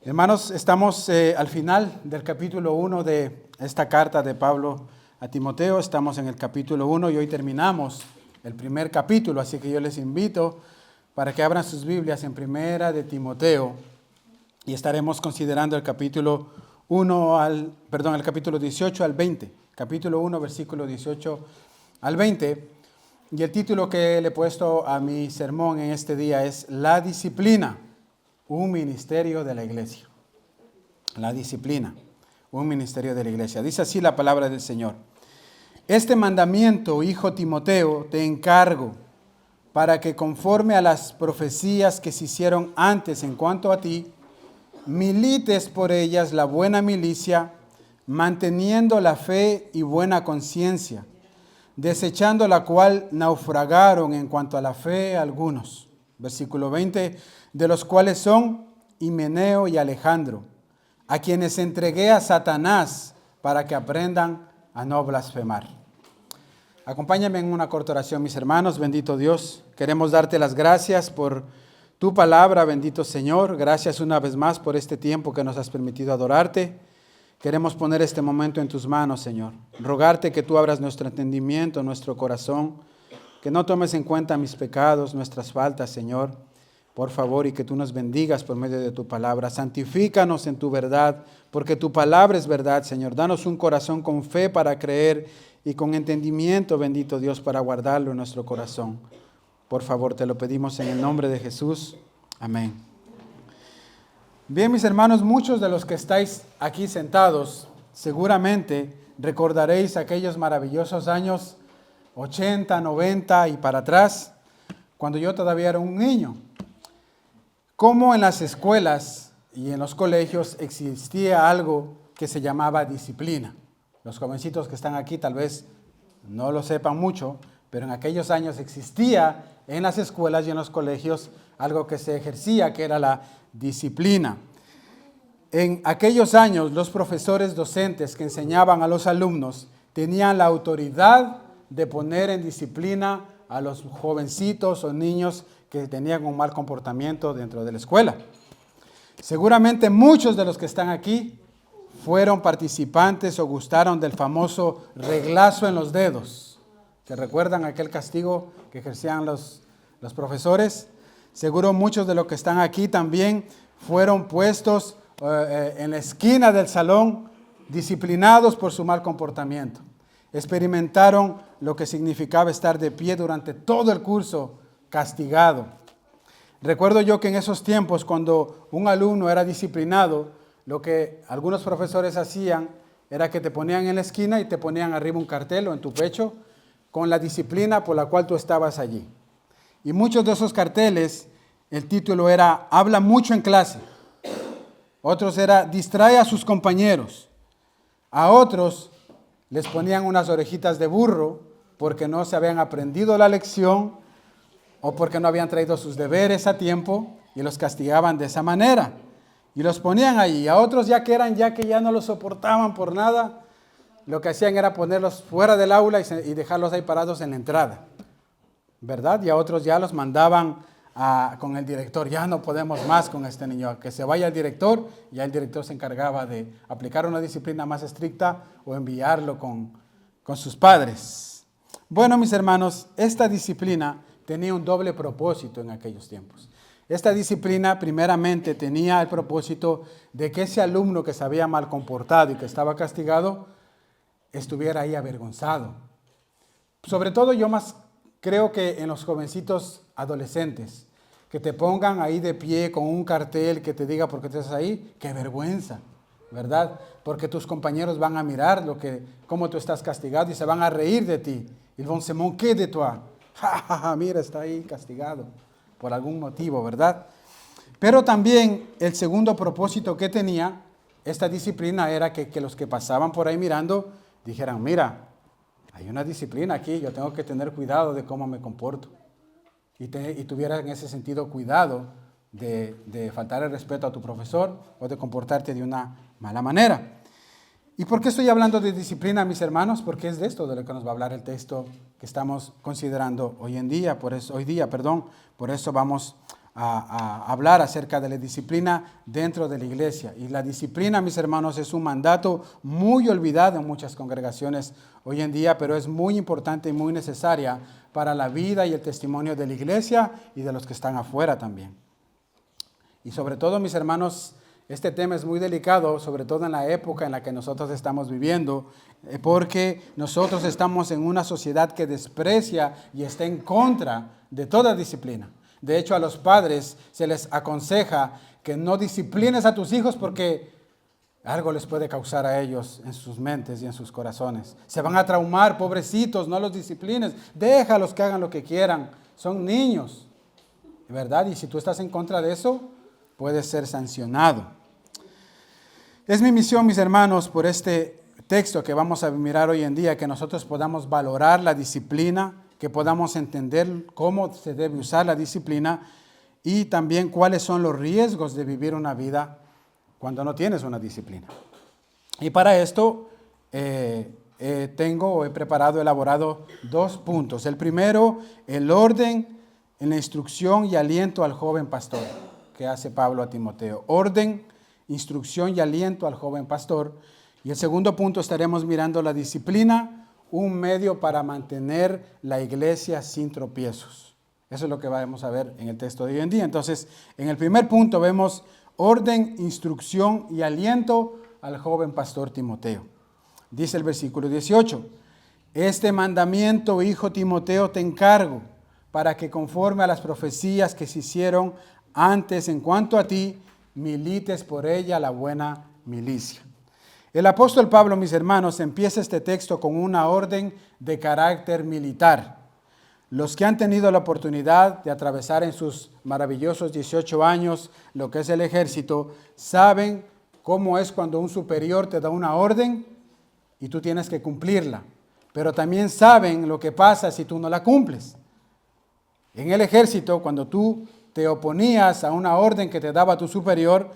Hermanos, estamos al final del capítulo 1 de esta carta de Pablo a Timoteo. Estamos en el capítulo 1 y hoy terminamos el primer capítulo, así que yo les invito para que abran sus Biblias en Primera de Timoteo y estaremos considerando el capítulo 18 al 20. Capítulo 1, versículo 18 al 20. Y el título que le he puesto a mi sermón en este día es La disciplina, un ministerio de la iglesia. La disciplina, un ministerio de la iglesia. Dice así la palabra del Señor. Este mandamiento, hijo Timoteo, te encargo para que conforme a las profecías que se hicieron antes en cuanto a ti, milites por ellas la buena milicia, manteniendo la fe y buena conciencia, desechando la cual naufragaron en cuanto a la fe algunos. Versículo 20, de los cuales son Himeneo y Alejandro, a quienes entregué a Satanás para que aprendan a no blasfemar. Acompáñame en una corta oración, mis hermanos. Bendito Dios, queremos darte las gracias por tu palabra, bendito Señor. Gracias una vez más por este tiempo que nos has permitido adorarte. Queremos poner este momento en tus manos, Señor. Rogarte que tú abras nuestro entendimiento, nuestro corazón, que no tomes en cuenta mis pecados, nuestras faltas, Señor. Por favor, y que tú nos bendigas por medio de tu palabra. Santifícanos en tu verdad, porque tu palabra es verdad, Señor. Danos un corazón con fe para creer y con entendimiento, bendito Dios, para guardarlo en nuestro corazón. Por favor, te lo pedimos en el nombre de Jesús. Amén. Bien, mis hermanos, muchos de los que estáis aquí sentados, seguramente recordaréis aquellos maravillosos años 80, 90 y para atrás, cuando yo todavía era un niño. Cómo en las escuelas y en los colegios existía algo que se llamaba disciplina. Los jovencitos que están aquí tal vez no lo sepan mucho, pero en aquellos años existía en las escuelas y en los colegios algo que se ejercía, que era la disciplina. En aquellos años, los profesores docentes que enseñaban a los alumnos tenían la autoridad de poner en disciplina a los jovencitos o niños que tenían un mal comportamiento dentro de la escuela. Seguramente muchos de los que están aquí fueron participantes o gustaron del famoso reglazo en los dedos. ¿Se recuerdan aquel castigo que ejercían los profesores? Seguro muchos de los que están aquí también fueron puestos en la esquina del salón, disciplinados por su mal comportamiento. Experimentaron lo que significaba estar de pie durante todo el curso castigado. Recuerdo yo que en esos tiempos, cuando un alumno era disciplinado, lo que algunos profesores hacían era que te ponían en la esquina y te ponían arriba un cartel o en tu pecho con la disciplina por la cual tú estabas allí. Y muchos de esos carteles, el título era Habla mucho en clase. Otros era Distrae a sus compañeros. A otros les ponían unas orejitas de burro porque no se habían aprendido la lección o porque no habían traído sus deberes a tiempo y los castigaban de esa manera. Y los ponían ahí. A otros ya que ya no los soportaban por nada, lo que hacían era ponerlos fuera del aula y dejarlos ahí parados en la entrada, ¿verdad? Y a otros ya los mandaban con el director. Ya no podemos más con este niño. Que se vaya el director, y ya el director se encargaba de aplicar una disciplina más estricta o enviarlo con sus padres. Bueno, mis hermanos, esta disciplina tenía un doble propósito en aquellos tiempos. Esta disciplina primeramente tenía el propósito de que ese alumno que se había mal comportado y que estaba castigado estuviera ahí avergonzado. Sobre todo yo más creo que en los jovencitos adolescentes, que te pongan ahí de pie con un cartel que te diga por qué estás ahí, qué vergüenza, ¿verdad? Porque tus compañeros van a mirar cómo tú estás castigado y se van a reír de ti. Ils vont se moquer de toi. Mira, está ahí castigado por algún motivo, ¿verdad? Pero también el segundo propósito que tenía esta disciplina era que los que pasaban por ahí mirando dijeran, mira, hay una disciplina aquí, yo tengo que tener cuidado de cómo me comporto. Y tuviera en ese sentido cuidado de faltar el respeto a tu profesor o de comportarte de una mala manera. ¿Y por qué estoy hablando de disciplina, mis hermanos? Porque es de esto de lo que nos va a hablar el texto que estamos considerando hoy día. Por eso vamos a hablar acerca de la disciplina dentro de la iglesia. Y la disciplina, mis hermanos, es un mandato muy olvidado en muchas congregaciones hoy en día, pero es muy importante y muy necesaria para la vida y el testimonio de la iglesia y de los que están afuera también. Y sobre todo, mis hermanos, este tema es muy delicado, sobre todo en la época en la que nosotros estamos viviendo, porque nosotros estamos en una sociedad que desprecia y está en contra de toda disciplina. De hecho, a los padres se les aconseja que no disciplines a tus hijos porque algo les puede causar a ellos en sus mentes y en sus corazones. Se van a traumar, pobrecitos, no los disciplines, déjalos que hagan lo que quieran, son niños, ¿verdad? Y si tú estás en contra de eso, puedes ser sancionado. Es mi misión, mis hermanos, por este texto que vamos a mirar hoy en día, que nosotros podamos valorar la disciplina, que podamos entender cómo se debe usar la disciplina y también cuáles son los riesgos de vivir una vida cuando no tienes una disciplina. Y para esto he elaborado 2 puntos. El primero, el orden en la instrucción y aliento al joven pastor, que hace Pablo a Timoteo. Orden, instrucción y aliento al joven pastor. Y el segundo punto estaremos mirando la disciplina, un medio para mantener la iglesia sin tropiezos. Eso es lo que vamos a ver en el texto de hoy en día. Entonces, en el primer punto vemos orden, instrucción y aliento al joven pastor Timoteo. Dice el versículo 18, este mandamiento, hijo Timoteo, te encargo para que conforme a las profecías que se hicieron antes en cuanto a ti, milites por ella la buena milicia. El apóstol Pablo, mis hermanos, empieza este texto con una orden de carácter militar. Los que han tenido la oportunidad de atravesar en sus maravillosos 18 años lo que es el ejército, saben cómo es cuando un superior te da una orden y tú tienes que cumplirla. Pero también saben lo que pasa si tú no la cumples. En el ejército, cuando tú te oponías a una orden que te daba tu superior,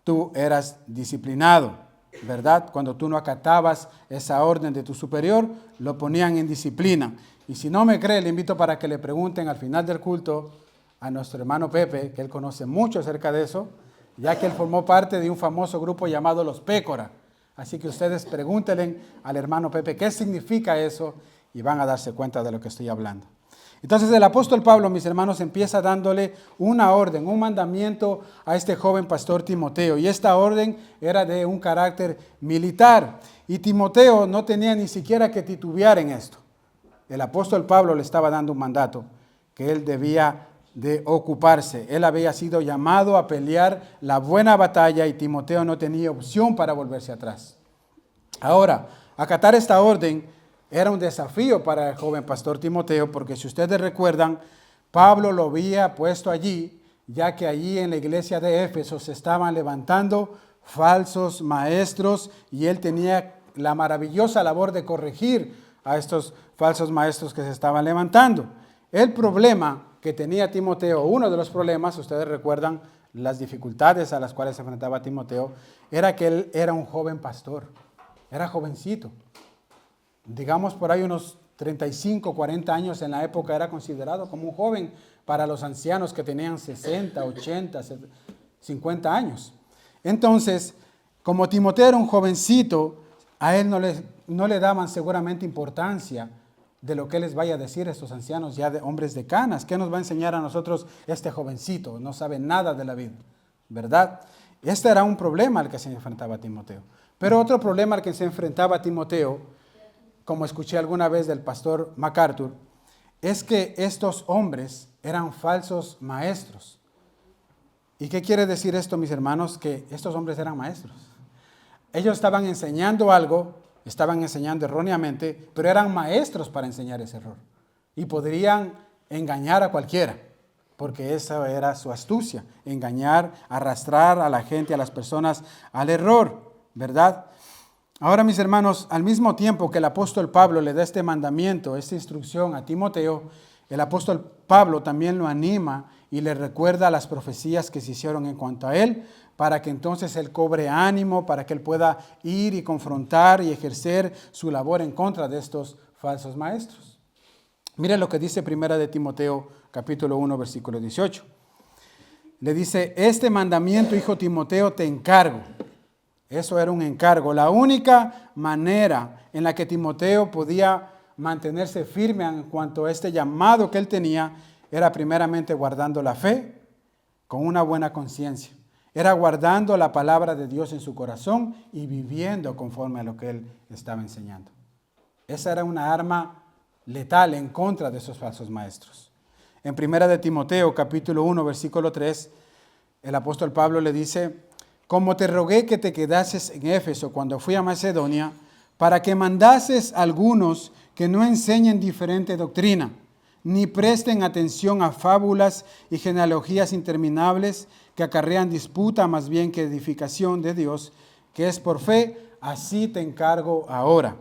tú eras disciplinado, ¿verdad? Cuando tú no acatabas esa orden de tu superior, lo ponían en disciplina. Y si no me cree, le invito para que le pregunten al final del culto a nuestro hermano Pepe, que él conoce mucho acerca de eso, ya que él formó parte de un famoso grupo llamado Los Pécora. Así que ustedes pregúntenle al hermano Pepe qué significa eso y van a darse cuenta de lo que estoy hablando. Entonces el apóstol Pablo, mis hermanos, empieza dándole una orden, un mandamiento a este joven pastor Timoteo. Y esta orden era de un carácter militar. Y Timoteo no tenía ni siquiera que titubear en esto. El apóstol Pablo le estaba dando un mandato que él debía de ocuparse. Él había sido llamado a pelear la buena batalla y Timoteo no tenía opción para volverse atrás. Ahora, acatar esta orden era un desafío para el joven pastor Timoteo, porque si ustedes recuerdan, Pablo lo había puesto allí, ya que allí en la iglesia de Éfeso se estaban levantando falsos maestros y él tenía la maravillosa labor de corregir a estos falsos maestros que se estaban levantando. El problema que tenía Timoteo, uno de los problemas, ustedes recuerdan las dificultades a las cuales se enfrentaba Timoteo, era que él era un joven pastor, era jovencito. Digamos por ahí unos 35, 40 años en la época era considerado como un joven para los ancianos que tenían 60, 80, 50 años. Entonces, como Timoteo era un jovencito, a él no le daban seguramente importancia de lo que les vaya a decir a estos ancianos ya de hombres de canas. ¿Qué nos va a enseñar a nosotros este jovencito? No sabe nada de la vida, ¿verdad? Este era un problema al que se enfrentaba Timoteo. Pero otro problema al que se enfrentaba Timoteo, como escuché alguna vez del pastor MacArthur, es que estos hombres eran falsos maestros. ¿Y qué quiere decir esto, mis hermanos? Que estos hombres eran maestros. Ellos estaban enseñando algo, estaban enseñando erróneamente, pero eran maestros para enseñar ese error. Y podrían engañar a cualquiera, porque esa era su astucia, engañar, arrastrar a la gente, a las personas al error, ¿verdad? Ahora, mis hermanos, al mismo tiempo que el apóstol Pablo le da este mandamiento, esta instrucción a Timoteo, el apóstol Pablo también lo anima y le recuerda las profecías que se hicieron en cuanto a él para que entonces él cobre ánimo, para que él pueda ir y confrontar y ejercer su labor en contra de estos falsos maestros. Mire lo que dice 1 de Timoteo, capítulo 1, versículo 18. Le dice, este mandamiento, hijo Timoteo, te encargo. Eso era un encargo. La única manera en la que Timoteo podía mantenerse firme en cuanto a este llamado que él tenía era primeramente guardando la fe con una buena conciencia. Era guardando la palabra de Dios en su corazón y viviendo conforme a lo que él estaba enseñando. Esa era una arma letal en contra de esos falsos maestros. En 1 de Timoteo, capítulo 1, versículo 3, el apóstol Pablo le dice, como te rogué que te quedases en Éfeso cuando fui a Macedonia, para que mandases a algunos que no enseñen diferente doctrina, ni presten atención a fábulas y genealogías interminables que acarrean disputa más bien que edificación de Dios, que es por fe, así te encargo ahora.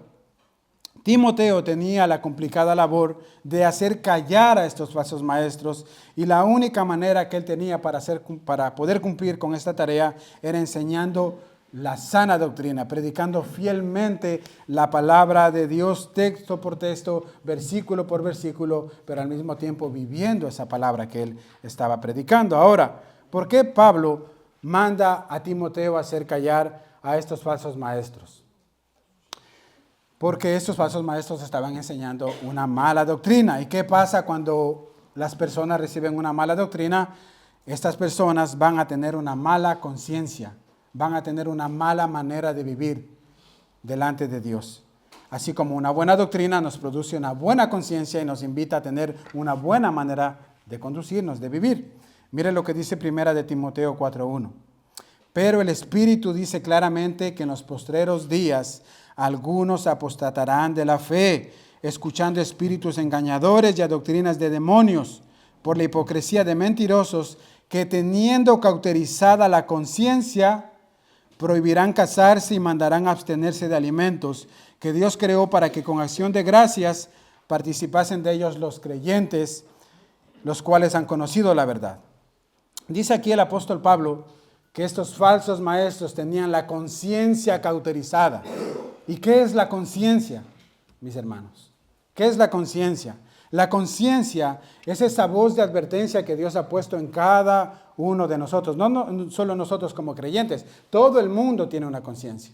Timoteo tenía la complicada labor de hacer callar a estos falsos maestros y la única manera que él tenía para poder cumplir con esta tarea era enseñando la sana doctrina, predicando fielmente la palabra de Dios, texto por texto, versículo por versículo, pero al mismo tiempo viviendo esa palabra que él estaba predicando. Ahora, ¿por qué Pablo manda a Timoteo a hacer callar a estos falsos maestros? Porque estos falsos maestros estaban enseñando una mala doctrina. ¿Y qué pasa cuando las personas reciben una mala doctrina? Estas personas van a tener una mala conciencia, van a tener una mala manera de vivir delante de Dios. Así como una buena doctrina nos produce una buena conciencia y nos invita a tener una buena manera de conducirnos, de vivir. Mire lo que dice 1 de Timoteo 4:1. Pero el Espíritu dice claramente que en los postreros días algunos apostatarán de la fe, escuchando espíritus engañadores y a doctrinas de demonios, por la hipocresía de mentirosos que teniendo cauterizada la conciencia, prohibirán casarse y mandarán abstenerse de alimentos que Dios creó para que con acción de gracias participasen de ellos los creyentes, los cuales han conocido la verdad. Dice aquí el apóstol Pablo que estos falsos maestros tenían la conciencia cauterizada. ¿Y qué es la conciencia, mis hermanos? ¿Qué es la conciencia? La conciencia es esa voz de advertencia que Dios ha puesto en cada uno de nosotros. No solo nosotros como creyentes, todo el mundo tiene una conciencia.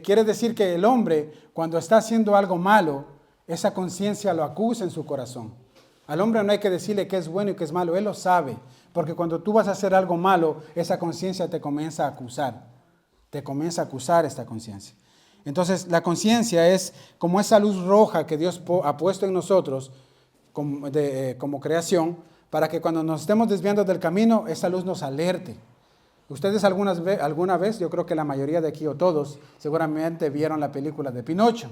Quiere decir que el hombre, cuando está haciendo algo malo, esa conciencia lo acusa en su corazón. Al hombre no hay que decirle qué es bueno y qué es malo, él lo sabe. Porque cuando tú vas a hacer algo malo, esa conciencia te comienza a acusar. Te comienza a acusar esta conciencia. Entonces, la conciencia es como esa luz roja que Dios ha puesto en nosotros como creación, para que cuando nos estemos desviando del camino, esa luz nos alerte. Ustedes alguna vez, yo creo que la mayoría de aquí o todos, seguramente vieron la película de Pinocho.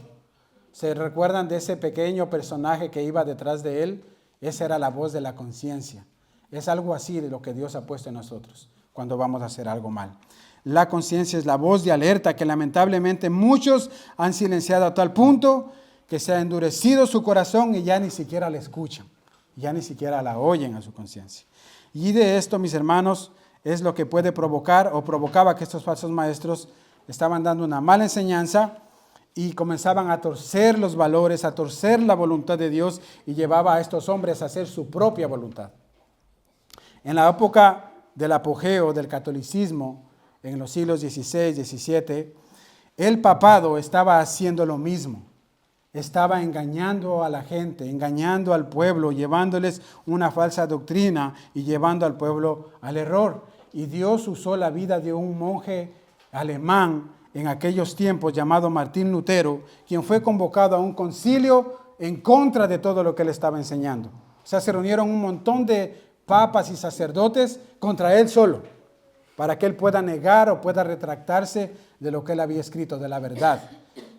¿Se recuerdan de ese pequeño personaje que iba detrás de él? Esa era la voz de la conciencia. Es algo así de lo que Dios ha puesto en nosotros cuando vamos a hacer algo mal. La conciencia es la voz de alerta que lamentablemente muchos han silenciado a tal punto que se ha endurecido su corazón y ya ni siquiera la escuchan, ya ni siquiera la oyen a su conciencia. Y de esto, mis hermanos, es lo que puede provocar o provocaba que estos falsos maestros estaban dando una mala enseñanza y comenzaban a torcer los valores, a torcer la voluntad de Dios y llevaba a estos hombres a hacer su propia voluntad. En la época del apogeo del catolicismo, en los siglos XVI, XVII, el papado estaba haciendo lo mismo. Estaba engañando a la gente, engañando al pueblo, llevándoles una falsa doctrina y llevando al pueblo al error. Y Dios usó la vida de un monje alemán en aquellos tiempos llamado Martín Lutero, quien fue convocado a un concilio en contra de todo lo que él estaba enseñando. O sea, se reunieron un montón de papas y sacerdotes contra él solo, para que él pueda negar o pueda retractarse de lo que él había escrito, de la verdad.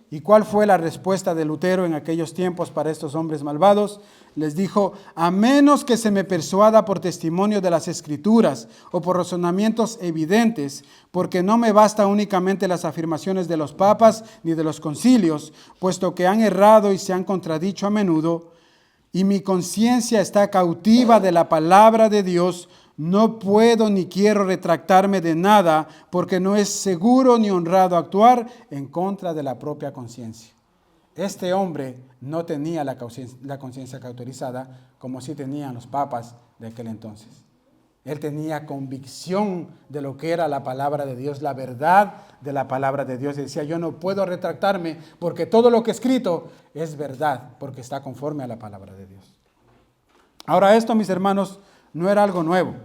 ¿Y cuál fue la respuesta de Lutero en aquellos tiempos para estos hombres malvados? Les dijo, a menos que se me persuada por testimonio de las Escrituras o por razonamientos evidentes, porque no me basta únicamente las afirmaciones de los papas ni de los concilios, puesto que han errado y se han contradicho a menudo, y mi conciencia está cautiva de la palabra de Dios, no puedo ni quiero retractarme de nada, porque no es seguro ni honrado actuar en contra de la propia conciencia. Este hombre no tenía la conciencia cauterizada como sí tenían los papas de aquel entonces. Él tenía convicción de lo que era la palabra de Dios, la verdad de la palabra de Dios. Y decía, yo no puedo retractarme porque todo lo que he escrito es verdad, porque está conforme a la palabra de Dios. Ahora esto, mis hermanos, no era algo nuevo.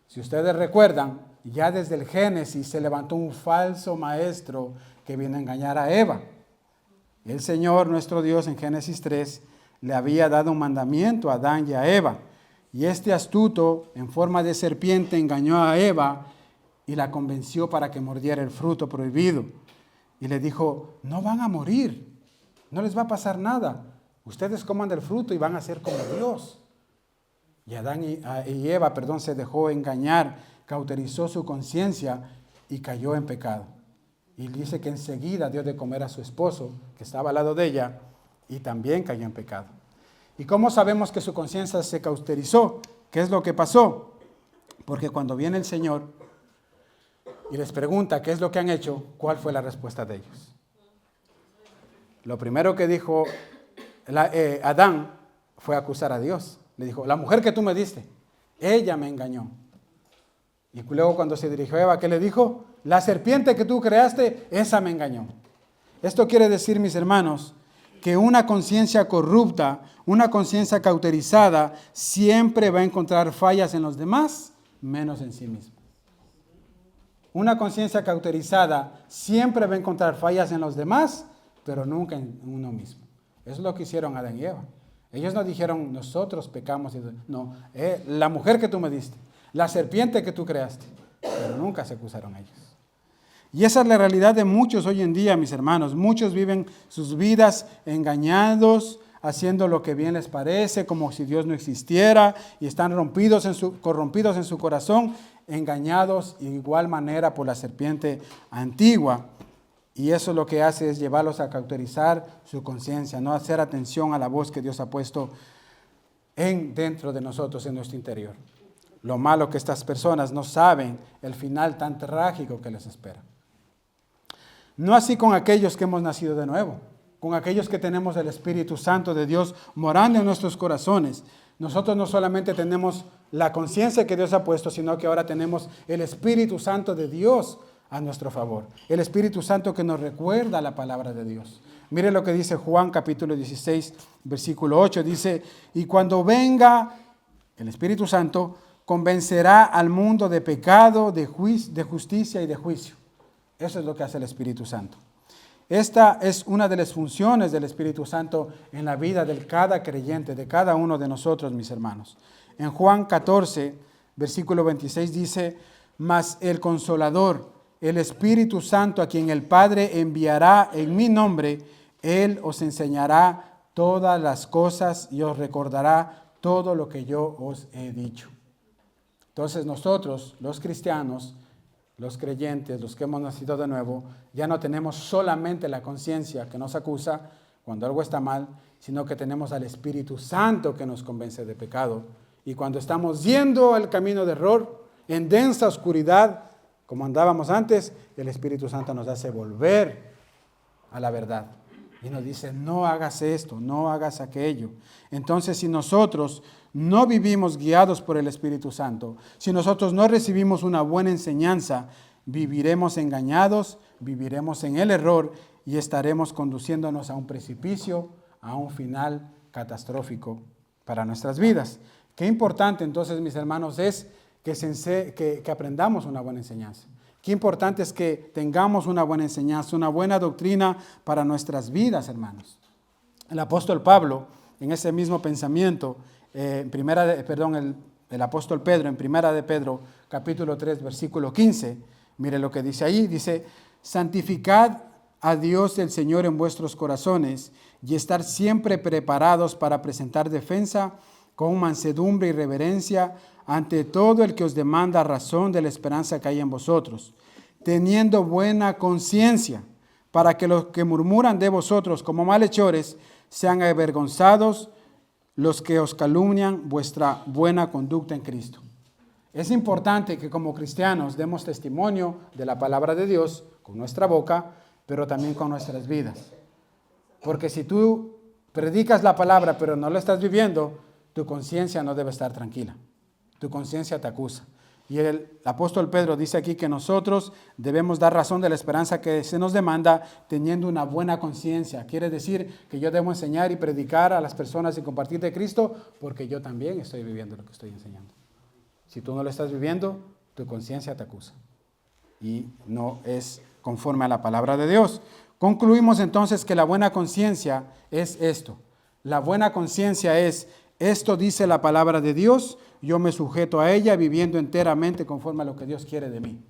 Si ustedes recuerdan, ya desde el Génesis se levantó un falso maestro que vino a engañar a Eva. El Señor, nuestro Dios, en Génesis 3, le había dado un mandamiento a Adán y a Eva. Y este astuto, en forma de serpiente, engañó a Eva y la convenció para que mordiera el fruto prohibido. Y le dijo, no van a morir, no les va a pasar nada. Ustedes coman del fruto y van a ser como Dios. Y Adán y Eva, se dejó engañar, cauterizó su conciencia y cayó en pecado. Y dice que enseguida dio de comer a su esposo, que estaba al lado de ella, y también cayó en pecado. ¿Y cómo sabemos que su conciencia se cauterizó? ¿Qué es lo que pasó? Porque cuando viene el Señor y les pregunta qué es lo que han hecho, ¿cuál fue la respuesta de ellos? Lo primero que dijo Adán fue acusar a Dios. Le dijo, la mujer que tú me diste, ella me engañó. Y luego cuando se dirigió a Eva, ¿qué le dijo? La serpiente que tú creaste, esa me engañó. Esto quiere decir, mis hermanos, que una conciencia corrupta, una conciencia cauterizada, siempre va a encontrar fallas en los demás, menos en sí mismo. Una conciencia cauterizada siempre va a encontrar fallas en los demás, pero nunca en uno mismo. Eso es lo que hicieron Adán y Eva. Ellos no dijeron, nosotros pecamos. No, la mujer que tú me diste, la serpiente que tú creaste, pero nunca se acusaron ellos. Y esa es la realidad de muchos hoy en día, mis hermanos. Muchos viven sus vidas engañados, haciendo lo que bien les parece, como si Dios no existiera, y están corrompidos en su corazón, engañados de igual manera por la serpiente antigua. Y eso lo que hace es llevarlos a cauterizar su conciencia, no hacer atención a la voz que Dios ha puesto dentro de nosotros, en nuestro interior. Lo malo que estas personas no saben el final tan trágico que les espera. No así con aquellos que hemos nacido de nuevo, con aquellos que tenemos el Espíritu Santo de Dios morando en nuestros corazones. Nosotros no solamente tenemos la conciencia que Dios ha puesto, sino que ahora tenemos el Espíritu Santo de Dios a nuestro favor. El Espíritu Santo que nos recuerda la palabra de Dios. Mire lo que dice Juan capítulo 16, versículo 8. Dice, y cuando venga el Espíritu Santo, convencerá al mundo de pecado, de justicia y de juicio. Eso es lo que hace el Espíritu Santo. Esta es una de las funciones del Espíritu Santo en la vida de cada creyente, de cada uno de nosotros, mis hermanos. En Juan 14, versículo 26 dice, mas el Consolador, el Espíritu Santo, a quien el Padre enviará en mi nombre, Él os enseñará todas las cosas y os recordará todo lo que yo os he dicho. Entonces nosotros, los cristianos, los creyentes, los que hemos nacido de nuevo, ya no tenemos solamente la conciencia que nos acusa cuando algo está mal, sino que tenemos al Espíritu Santo que nos convence de pecado. Y cuando estamos yendo al camino de error, en densa oscuridad, como andábamos antes, el Espíritu Santo nos hace volver a la verdad. Y nos dice, no hagas esto, no hagas aquello. Entonces, si nosotros no vivimos guiados por el Espíritu Santo, si nosotros no recibimos una buena enseñanza, viviremos engañados, viviremos en el error y estaremos conduciéndonos a un precipicio, a un final catastrófico para nuestras vidas. Qué importante entonces, mis hermanos, es que aprendamos una buena enseñanza. Qué importante es que tengamos una buena enseñanza, una buena doctrina para nuestras vidas, hermanos. El apóstol Pablo, en ese mismo pensamiento, el apóstol Pedro, en Primera de Pedro, capítulo 3, versículo 15, mire lo que dice ahí, dice, santificad a Dios el Señor en vuestros corazones y estar siempre preparados para presentar defensa con mansedumbre y reverencia ante todo el que os demanda razón de la esperanza que hay en vosotros, teniendo buena conciencia, para que los que murmuran de vosotros como malhechores sean avergonzados los que os calumnian vuestra buena conducta en Cristo. Es importante que como cristianos demos testimonio de la palabra de Dios con nuestra boca, pero también con nuestras vidas. Porque si tú predicas la palabra pero no la estás viviendo, tu conciencia no debe estar tranquila. Tu conciencia te acusa. Y el apóstol Pedro dice aquí que nosotros debemos dar razón de la esperanza que se nos demanda teniendo una buena conciencia. Quiere decir que yo debo enseñar y predicar a las personas y compartir de Cristo porque yo también estoy viviendo lo que estoy enseñando. Si tú no lo estás viviendo, tu conciencia te acusa. Y no es conforme a la palabra de Dios. Concluimos entonces que la buena conciencia es esto. La buena conciencia es, esto dice la palabra de Dios, yo me sujeto a ella viviendo enteramente conforme a lo que Dios quiere de mí.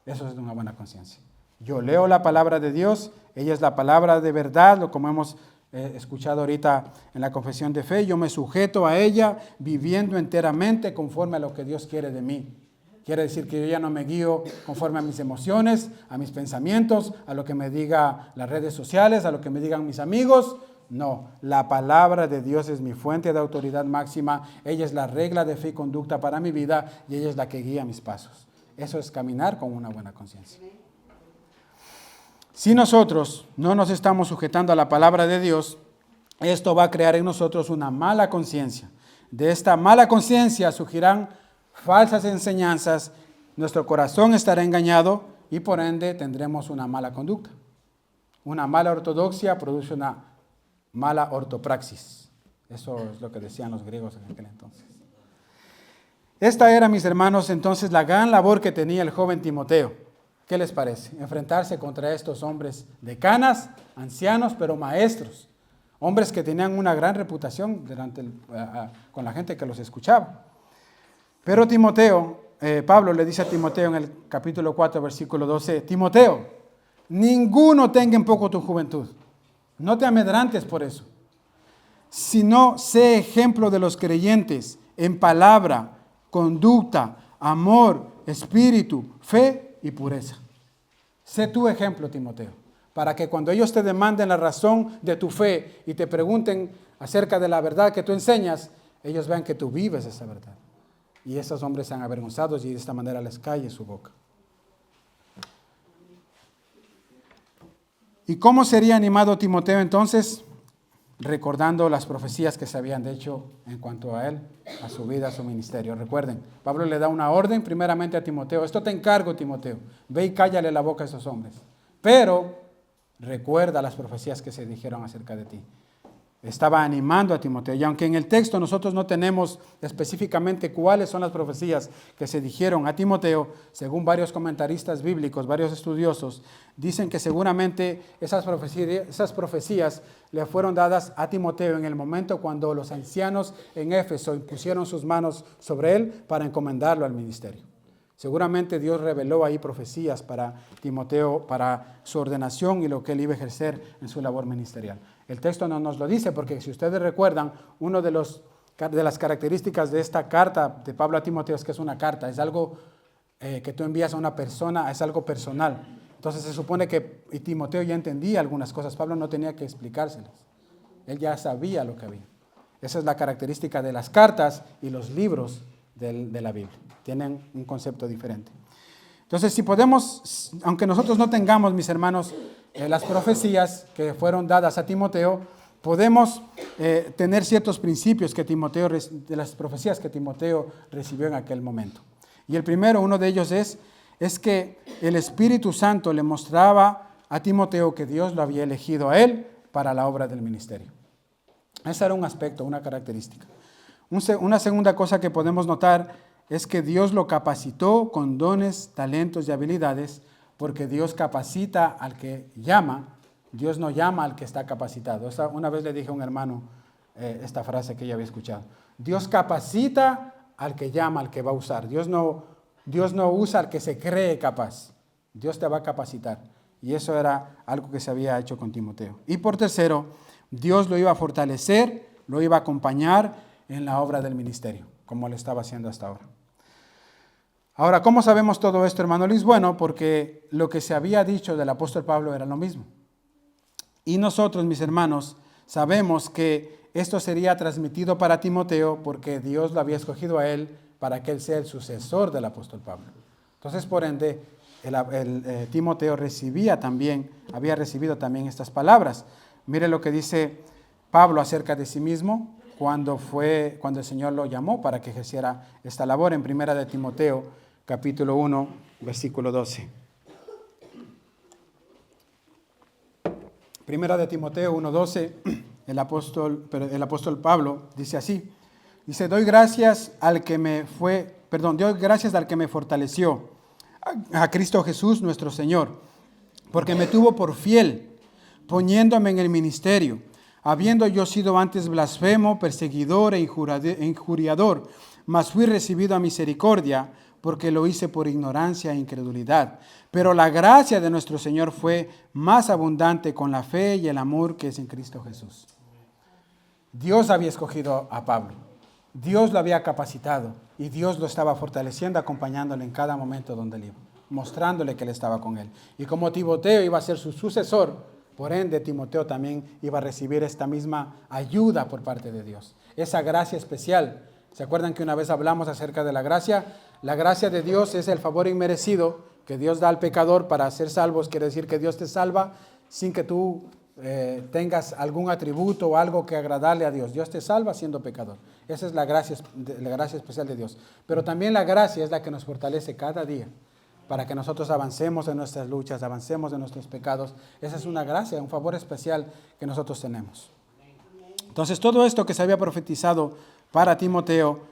Eso es una buena conciencia. Yo leo la palabra de Dios, ella es la palabra de verdad, lo como hemos escuchado ahorita en la confesión de fe, yo me sujeto a ella viviendo enteramente conforme a lo que Dios quiere de mí. Quiere decir que yo ya no me guío conforme a mis emociones, a mis pensamientos, a lo que me diga las redes sociales, a lo que me digan mis amigos. No, la palabra de Dios es mi fuente de autoridad máxima. Ella es la regla de fe y conducta para mi vida y ella es la que guía mis pasos. Eso es caminar con una buena conciencia. Si nosotros no nos estamos sujetando a la palabra de Dios, esto va a crear en nosotros una mala conciencia. De esta mala conciencia surgirán falsas enseñanzas, nuestro corazón estará engañado y por ende tendremos una mala conducta. Una mala ortodoxia produce una mala ortopraxis. Eso es lo que decían los griegos en aquel entonces. Esta era, mis hermanos, entonces la gran labor que tenía el joven Timoteo. ¿Qué les parece? Enfrentarse contra estos hombres de canas, ancianos, pero maestros. Hombres que tenían una gran reputación con la gente que los escuchaba. Pero Timoteo, Pablo le dice a Timoteo en el capítulo 4, versículo 12, Timoteo, ninguno tenga en poco tu juventud. No te amedrantes por eso, sino sé ejemplo de los creyentes en palabra, conducta, amor, espíritu, fe y pureza. Sé tu ejemplo, Timoteo, para que cuando ellos te demanden la razón de tu fe y te pregunten acerca de la verdad que tú enseñas, ellos vean que tú vives esa verdad. Y esos hombres sean avergonzados y de esta manera les calle su boca. ¿Y cómo sería animado Timoteo entonces? Recordando las profecías que se habían hecho en cuanto a él, a su vida, a su ministerio. Recuerden, Pablo le da una orden primeramente a Timoteo. Esto te encargo, Timoteo. Ve y cállale la boca a esos hombres. Pero recuerda las profecías que se dijeron acerca de ti. Estaba animando a Timoteo. Y aunque en el texto nosotros no tenemos específicamente cuáles son las profecías que se dijeron a Timoteo, según varios comentaristas bíblicos, varios estudiosos, dicen que seguramente esas profecías le fueron dadas a Timoteo en el momento cuando los ancianos en Éfeso impusieron sus manos sobre él para encomendarlo al ministerio. Seguramente Dios reveló ahí profecías para Timoteo, para su ordenación y lo que él iba a ejercer en su labor ministerial. El texto no nos lo dice porque si ustedes recuerdan, una de las características de esta carta de Pablo a Timoteo es que es una carta, es algo que tú envías a una persona, es algo personal. Entonces se supone que Timoteo ya entendía algunas cosas, Pablo no tenía que explicárselas, él ya sabía lo que había. Esa es la característica de las cartas y los libros de la Biblia, tienen un concepto diferente. Entonces, si podemos, aunque nosotros no tengamos, mis hermanos, las profecías que fueron dadas a Timoteo, podemos tener ciertos principios de las profecías que Timoteo recibió en aquel momento. Y el primero, uno de ellos es que el Espíritu Santo le mostraba a Timoteo que Dios lo había elegido a él para la obra del ministerio. Ese era un aspecto, una característica. Una segunda cosa que podemos notar es que Dios lo capacitó con dones, talentos y habilidades, porque Dios capacita al que llama, Dios no llama al que está capacitado. Una vez le dije a un hermano esta frase que yo había escuchado. Dios capacita al que llama, al que va a usar. Dios no usa al que se cree capaz. Dios te va a capacitar. Y eso era algo que se había hecho con Timoteo. Y por tercero, Dios lo iba a fortalecer, lo iba a acompañar en la obra del ministerio, como lo estaba haciendo hasta ahora. Ahora, ¿cómo sabemos todo esto, hermano Luis? Bueno, porque lo que se había dicho del apóstol Pablo era lo mismo. Y nosotros, mis hermanos, sabemos que esto sería transmitido para Timoteo porque Dios lo había escogido a él para que él sea el sucesor del apóstol Pablo. Entonces, por ende, Timoteo había recibido también estas palabras. Mire lo que dice Pablo acerca de sí mismo cuando el Señor lo llamó para que ejerciera esta labor en 1 de Timoteo, capítulo 1, versículo 12. 1 de Timoteo 1:12, el apóstol Pablo dice así, dice, doy gracias al que me fortaleció, a Cristo Jesús nuestro Señor, porque me tuvo por fiel, poniéndome en el ministerio, habiendo yo sido antes blasfemo, perseguidor e injuriador, mas fui recibido a misericordia, porque lo hice por ignorancia e incredulidad. Pero la gracia de nuestro Señor fue más abundante con la fe y el amor que es en Cristo Jesús. Dios había escogido a Pablo, Dios lo había capacitado y Dios lo estaba fortaleciendo, acompañándole en cada momento donde él iba, mostrándole que él estaba con él. Y como Timoteo iba a ser su sucesor, por ende Timoteo también iba a recibir esta misma ayuda por parte de Dios, esa gracia especial. ¿Se acuerdan que una vez hablamos acerca de la gracia? La gracia de Dios es el favor inmerecido que Dios da al pecador para ser salvos. Quiere decir que Dios te salva sin que tú tengas algún atributo o algo que agradarle a Dios. Dios te salva siendo pecador. Esa es la gracia especial de Dios. Pero también la gracia es la que nos fortalece cada día para que nosotros avancemos en nuestras luchas, avancemos en nuestros pecados. Esa es una gracia, un favor especial que nosotros tenemos. Entonces, todo esto que se había profetizado para Timoteo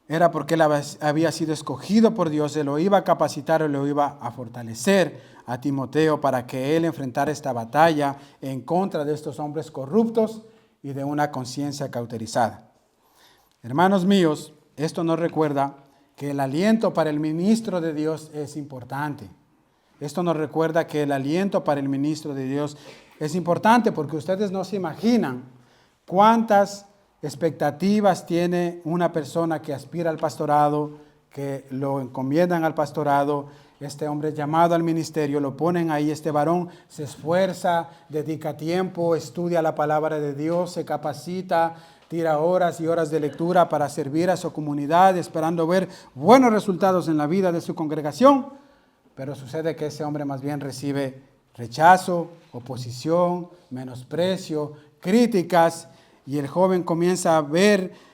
era porque él había sido escogido por Dios, se lo iba a capacitar o lo iba a fortalecer a Timoteo para que él enfrentara esta batalla en contra de estos hombres corruptos y de una conciencia cauterizada. Hermanos míos, esto nos recuerda que el aliento para el ministro de Dios es importante. Esto nos recuerda que el aliento para el ministro de Dios es importante porque ustedes no se imaginan cuántas expectativas tiene una persona que aspira al pastorado, que lo encomiendan al pastorado. Este hombre es llamado al ministerio, lo ponen ahí, este varón se esfuerza, dedica tiempo, estudia la palabra de Dios, se capacita, tira horas y horas de lectura para servir a su comunidad, esperando ver buenos resultados en la vida de su congregación. Pero sucede que ese hombre más bien recibe rechazo, oposición, menosprecio, críticas, y el joven comienza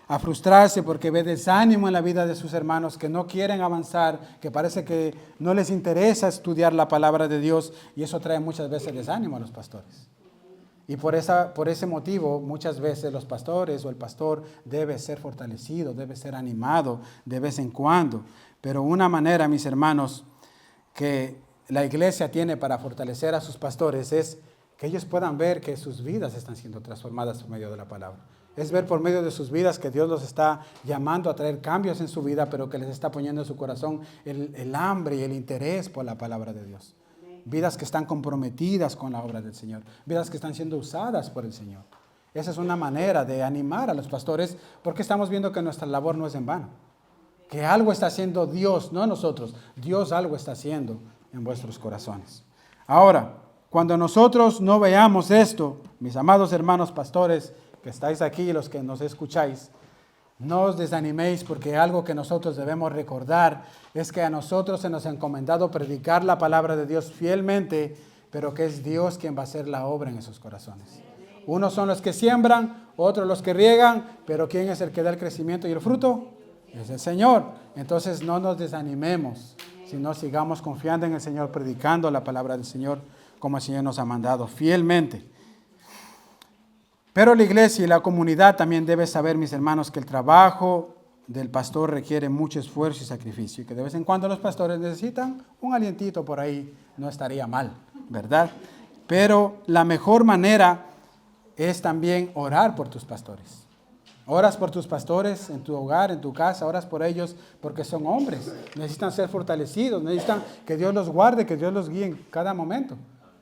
a frustrarse porque ve desánimo en la vida de sus hermanos que no quieren avanzar, que parece que no les interesa estudiar la palabra de Dios, y eso trae muchas veces desánimo a los pastores. Y por ese motivo muchas veces los pastores o el pastor debe ser fortalecido, debe ser animado de vez en cuando. Pero una manera, mis hermanos, que la iglesia tiene para fortalecer a sus pastores es que ellos puedan ver que sus vidas están siendo transformadas por medio de la palabra. Es ver por medio de sus vidas que Dios los está llamando a traer cambios en su vida, pero que les está poniendo en su corazón el hambre y el interés por la palabra de Dios. Vidas que están comprometidas con la obra del Señor, vidas que están siendo usadas por el Señor. Esa es una manera de animar a los pastores, porque estamos viendo que nuestra labor no es en vano. Que algo está haciendo Dios, no nosotros. Dios algo está haciendo en vuestros corazones. Ahora, cuando nosotros no veamos esto, mis amados hermanos pastores que estáis aquí y los que nos escucháis, no os desaniméis, porque algo que nosotros debemos recordar es que a nosotros se nos ha encomendado predicar la palabra de Dios fielmente, pero que es Dios quien va a hacer la obra en esos corazones. Unos son los que siembran, otros los que riegan, pero ¿quién es el que da el crecimiento y el fruto? Es el Señor. Entonces no nos desanimemos, sino sigamos confiando en el Señor, predicando la palabra del Señor como el Señor nos ha mandado fielmente. Pero la iglesia y la comunidad también debe saber, mis hermanos, que el trabajo del pastor requiere mucho esfuerzo y sacrificio, y que de vez en cuando los pastores necesitan un alientito por ahí, no estaría mal, ¿verdad? Pero la mejor manera es también orar por tus pastores. Oras por tus pastores en tu hogar, en tu casa, oras por ellos porque son hombres, necesitan ser fortalecidos, necesitan que Dios los guarde, que Dios los guíe en cada momento,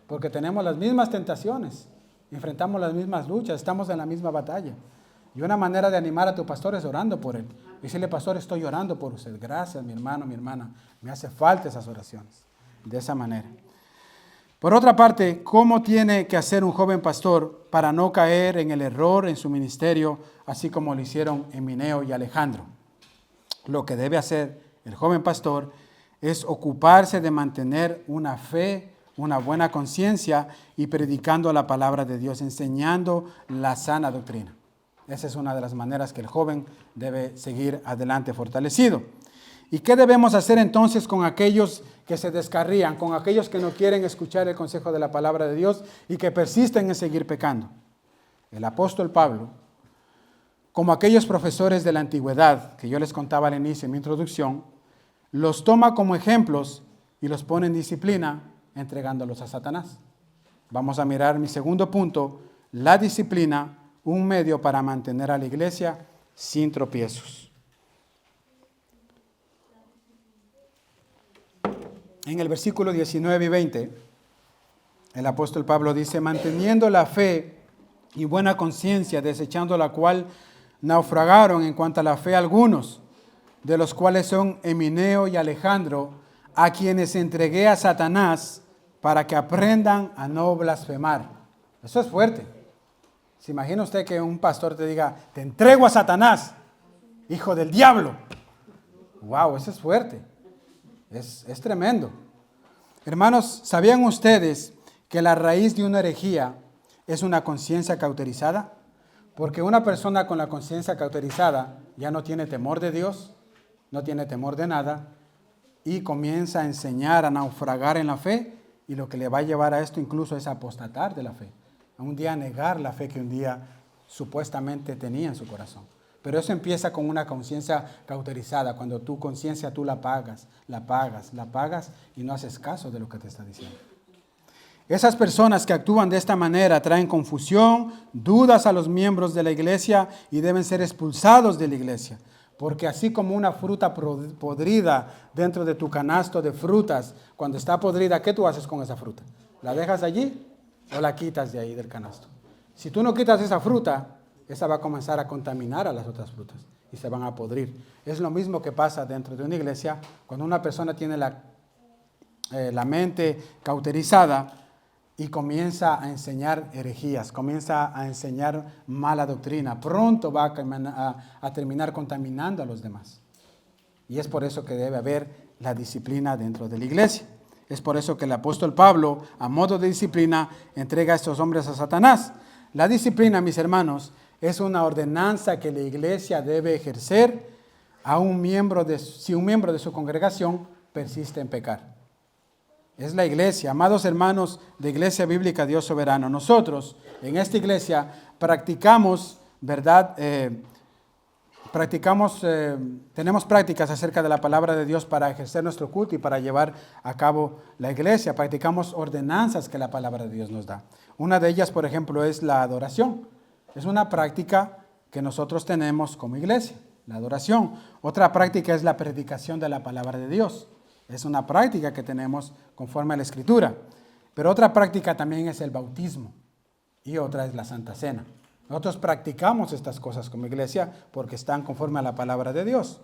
porque tenemos las mismas tentaciones, enfrentamos las mismas luchas, estamos en la misma batalla. Y una manera de animar a tu pastor es orando por él. Decirle, pastor, estoy orando por usted. Gracias, mi hermano, mi hermana. Me hace falta esas oraciones. De esa manera. Por otra parte, ¿cómo tiene que hacer un joven pastor para no caer en el error en su ministerio, así como lo hicieron Emineo y Alejandro? lo que debe hacer el joven pastor es ocuparse de mantener una fe, una buena conciencia y predicando la palabra de Dios, enseñando la sana doctrina. Esa es una de las maneras que el joven debe seguir adelante fortalecido. ¿Y qué debemos hacer entonces con aquellos que se descarrían, con aquellos que no quieren escuchar el consejo de la palabra de Dios y que persisten en seguir pecando? El apóstol Pablo, como aquellos profesores de la antigüedad que yo les contaba al inicio en mi introducción, los toma como ejemplos y los pone en disciplina entregándolos a Satanás. Vamos a mirar mi segundo punto, la disciplina, un medio para mantener a la iglesia sin tropiezos. En el versículo 19 y 20, el apóstol Pablo dice, manteniendo la fe y buena conciencia, desechando la cual naufragaron en cuanto a la fe algunos, de los cuales son Emineo y Alejandro, a quienes entregué a Satanás para que aprendan a no blasfemar. Eso es fuerte. ¿Se imagina usted que un pastor te diga, te entrego a Satanás, hijo del diablo? Wow, eso es fuerte. Es tremendo. Hermanos, ¿sabían ustedes que la raíz de una herejía es una conciencia cauterizada? Porque una persona con la conciencia cauterizada ya no tiene temor de Dios, no tiene temor de nada y comienza a enseñar a naufragar en la fe, y lo que le va a llevar a esto incluso es a apostatar de la fe, a un día negar la fe que un día supuestamente tenía en su corazón. Pero eso empieza con una conciencia cauterizada, cuando tu conciencia tú la pagas y no haces caso de lo que te está diciendo. Esas personas que actúan de esta manera traen confusión, dudas a los miembros de la iglesia y deben ser expulsados de la iglesia. Porque así como una fruta podrida dentro de tu canasto de frutas, cuando está podrida, ¿qué tú haces con esa fruta? ¿La dejas allí o la quitas de ahí del canasto? Si tú no quitas esa fruta, esa va a comenzar a contaminar a las otras frutas y se van a podrir. Es lo mismo que pasa dentro de una iglesia cuando una persona tiene la mente cauterizada y comienza a enseñar herejías, comienza a enseñar mala doctrina. Pronto va a terminar contaminando a los demás. Y es por eso que debe haber la disciplina dentro de la iglesia. Es por eso que el apóstol Pablo, a modo de disciplina, entrega a estos hombres a Satanás. La disciplina, mis hermanos, es una ordenanza que la iglesia debe ejercer a si un miembro de su congregación persiste en pecar. Es la iglesia, amados hermanos de Iglesia Bíblica Dios Soberano. Nosotros en esta iglesia practicamos, ¿verdad? Tenemos prácticas acerca de la palabra de Dios para ejercer nuestro culto y para llevar a cabo la iglesia. Practicamos ordenanzas que la palabra de Dios nos da. Una de ellas, por ejemplo, es la adoración. Es una práctica que nosotros tenemos como iglesia, la adoración. Otra práctica es la predicación de la palabra de Dios. Es una práctica que tenemos conforme a la Escritura. Pero otra práctica también es el bautismo y otra es la Santa Cena. Nosotros practicamos estas cosas como iglesia porque están conforme a la palabra de Dios.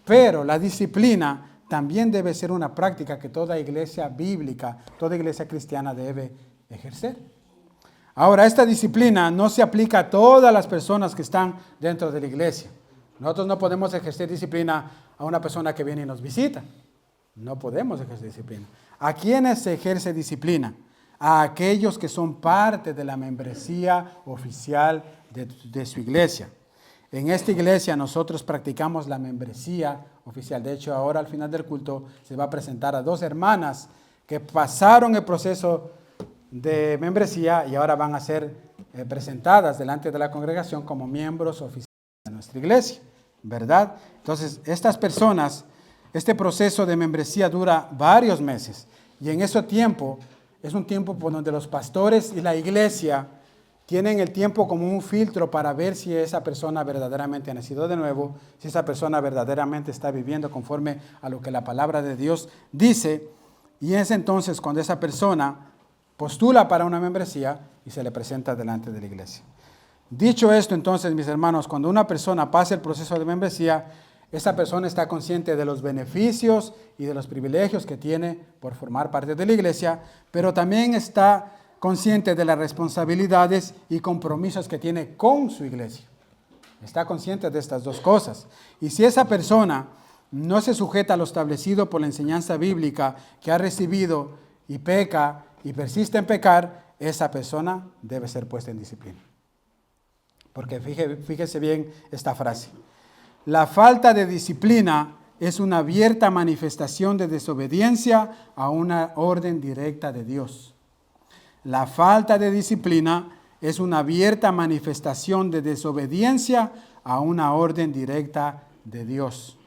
Pero la disciplina también debe ser una práctica que toda iglesia bíblica, toda iglesia cristiana debe ejercer. Ahora, esta disciplina no se aplica a todas las personas que están dentro de la iglesia. Nosotros no podemos ejercer disciplina a una persona que viene y nos visita. No podemos ejercer disciplina. ¿A quiénes se ejerce disciplina? A aquellos que son parte de la membresía oficial de su iglesia. En esta iglesia nosotros practicamos la membresía oficial. De hecho, ahora al final del culto se va a presentar a dos hermanas que pasaron el proceso de membresía y ahora van a ser presentadas delante de la congregación como miembros oficiales de nuestra iglesia, ¿verdad? Entonces, estas personas, este proceso de membresía dura varios meses y en ese tiempo es un tiempo por donde los pastores y la iglesia tienen el tiempo como un filtro para ver si esa persona verdaderamente ha nacido de nuevo, si esa persona verdaderamente está viviendo conforme a lo que la palabra de Dios dice. Y es entonces cuando esa persona postula para una membresía y se le presenta delante de la iglesia. Dicho esto, entonces, mis hermanos, cuando una persona pasa el proceso de membresía, esa persona está consciente de los beneficios y de los privilegios que tiene por formar parte de la iglesia, pero también está consciente de las responsabilidades y compromisos que tiene con su iglesia. Está consciente de estas dos cosas. Y si esa persona no se sujeta a lo establecido por la enseñanza bíblica que ha recibido y peca y persiste en pecar, esa persona debe ser puesta en disciplina. Porque fíjese bien esta frase. La falta de disciplina es una abierta manifestación de desobediencia a una orden directa de Dios. La falta de disciplina es una abierta manifestación de desobediencia a una orden directa de Dios.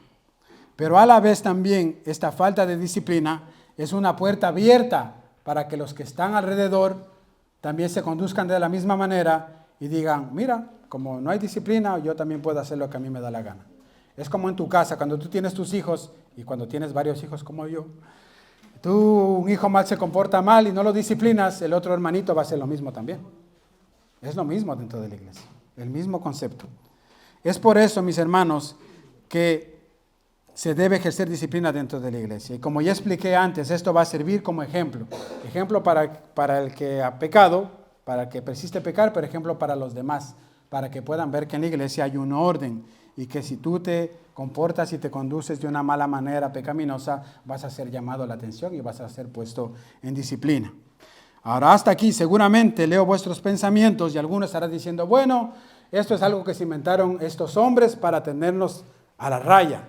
Pero a la vez también esta falta de disciplina es una puerta abierta para que los que están alrededor también se conduzcan de la misma manera y digan, mira, como no hay disciplina, yo también puedo hacer lo que a mí me da la gana. Es como en tu casa, cuando tú tienes tus hijos y cuando tienes varios hijos como yo, un hijo mal se comporta mal y no lo disciplinas, el otro hermanito va a hacer lo mismo también. Es lo mismo dentro de la iglesia, el mismo concepto. Es por eso, mis hermanos, que se debe ejercer disciplina dentro de la iglesia. Y como ya expliqué antes, esto va a servir como ejemplo. Ejemplo para el que ha pecado, para el que persiste en pecar, pero ejemplo para los demás, para que puedan ver que en la iglesia hay un orden y que si tú te comportas y te conduces de una mala manera pecaminosa, vas a ser llamado a la atención y vas a ser puesto en disciplina. Ahora, hasta aquí seguramente leo vuestros pensamientos y algunos estarán diciendo, bueno, esto es algo que se inventaron estos hombres para tenernos a la raya,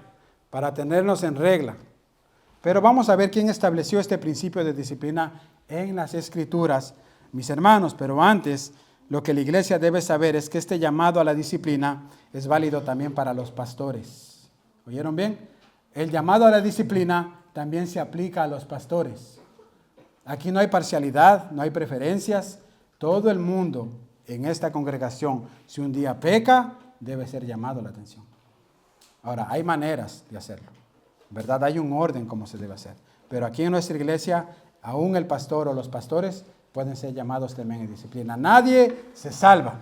para tenernos en regla. Pero vamos a ver quién estableció este principio de disciplina en las Escrituras, mis hermanos. Pero antes, lo que la iglesia debe saber es que este llamado a la disciplina es válido también para los pastores. ¿Oyeron bien? El llamado a la disciplina también se aplica a los pastores. Aquí no hay parcialidad, no hay preferencias. Todo el mundo en esta congregación, si un día peca, debe ser llamado a la atención. Ahora, hay maneras de hacerlo, ¿verdad? Hay un orden como se debe hacer. Pero aquí en nuestra iglesia, aún el pastor o los pastores pueden ser llamados también en disciplina. Nadie se salva.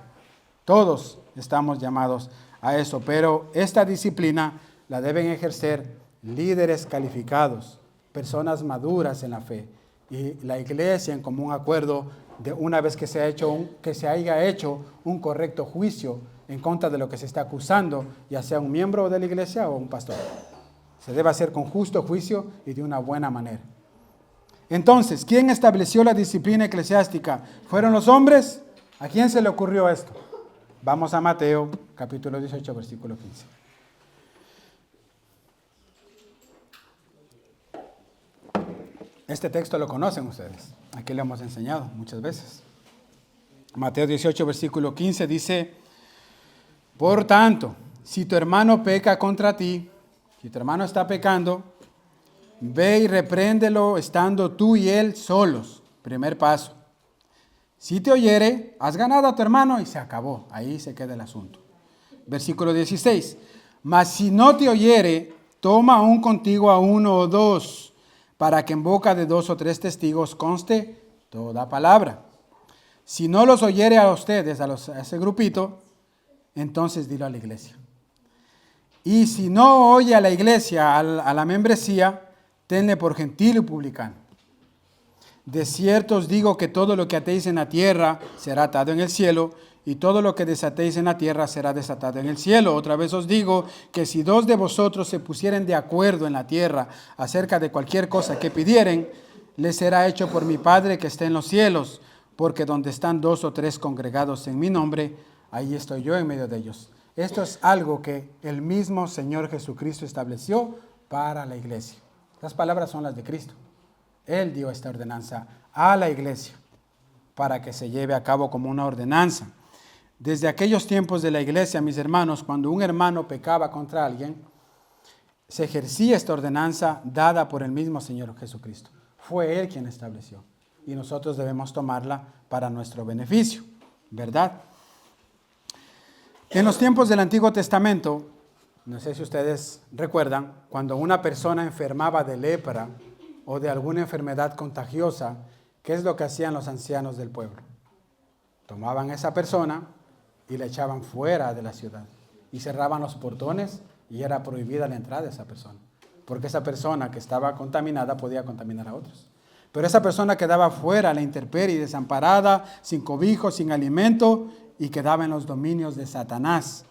Todos estamos llamados a eso. Pero esta disciplina la deben ejercer líderes calificados, personas maduras en la fe. Y la iglesia en común acuerdo, de una vez que se haya hecho un correcto juicio en contra de lo que se está acusando, ya sea un miembro de la iglesia o un pastor. Se debe hacer con justo juicio y de una buena manera. Entonces, ¿quién estableció la disciplina eclesiástica? ¿Fueron los hombres? ¿A quién se le ocurrió esto? Vamos a Mateo, capítulo 18, versículo 15. Este texto lo conocen ustedes. Aquí lo hemos enseñado muchas veces. Mateo 18, versículo 15 dice, por tanto, si tu hermano peca contra ti, si tu hermano está pecando, ve y repréndelo estando tú y él solos. Primer paso. Si te oyere, has ganado a tu hermano y se acabó. Ahí se queda el asunto. Versículo 16. Mas si no te oyere, toma aún contigo a uno o dos, para que en boca de 2 o 3 testigos conste toda palabra. Si no los oyere a ustedes, a ese grupito, entonces dilo a la iglesia. Y si no oye a la iglesia, a la membresía, tenle por gentil y publicano. De cierto os digo que todo lo que atéis en la tierra será atado en el cielo, y todo lo que desatéis en la tierra será desatado en el cielo. Otra vez os digo que si 2 de vosotros se pusieren de acuerdo en la tierra acerca de cualquier cosa que pidieren, les será hecho por mi Padre que está en los cielos, porque donde están 2 o 3 congregados en mi nombre, ahí estoy yo en medio de ellos. Esto es algo que el mismo Señor Jesucristo estableció para la iglesia. Las palabras son las de Cristo. Él dio esta ordenanza a la iglesia para que se lleve a cabo como una ordenanza. Desde aquellos tiempos de la iglesia, mis hermanos, cuando un hermano pecaba contra alguien, se ejercía esta ordenanza dada por el mismo Señor Jesucristo. Fue Él quien estableció y nosotros debemos tomarla para nuestro beneficio, ¿verdad? En los tiempos del Antiguo Testamento, no sé si ustedes recuerdan, cuando una persona enfermaba de lepra o de alguna enfermedad contagiosa, ¿qué es lo que hacían los ancianos del pueblo? Tomaban a esa persona y la echaban fuera de la ciudad y cerraban los portones y era prohibida la entrada de esa persona, porque esa persona que estaba contaminada podía contaminar a otros. Pero esa persona quedaba fuera a la intemperie, desamparada, sin cobijo, sin alimento, y quedaba en los dominios de Satanás.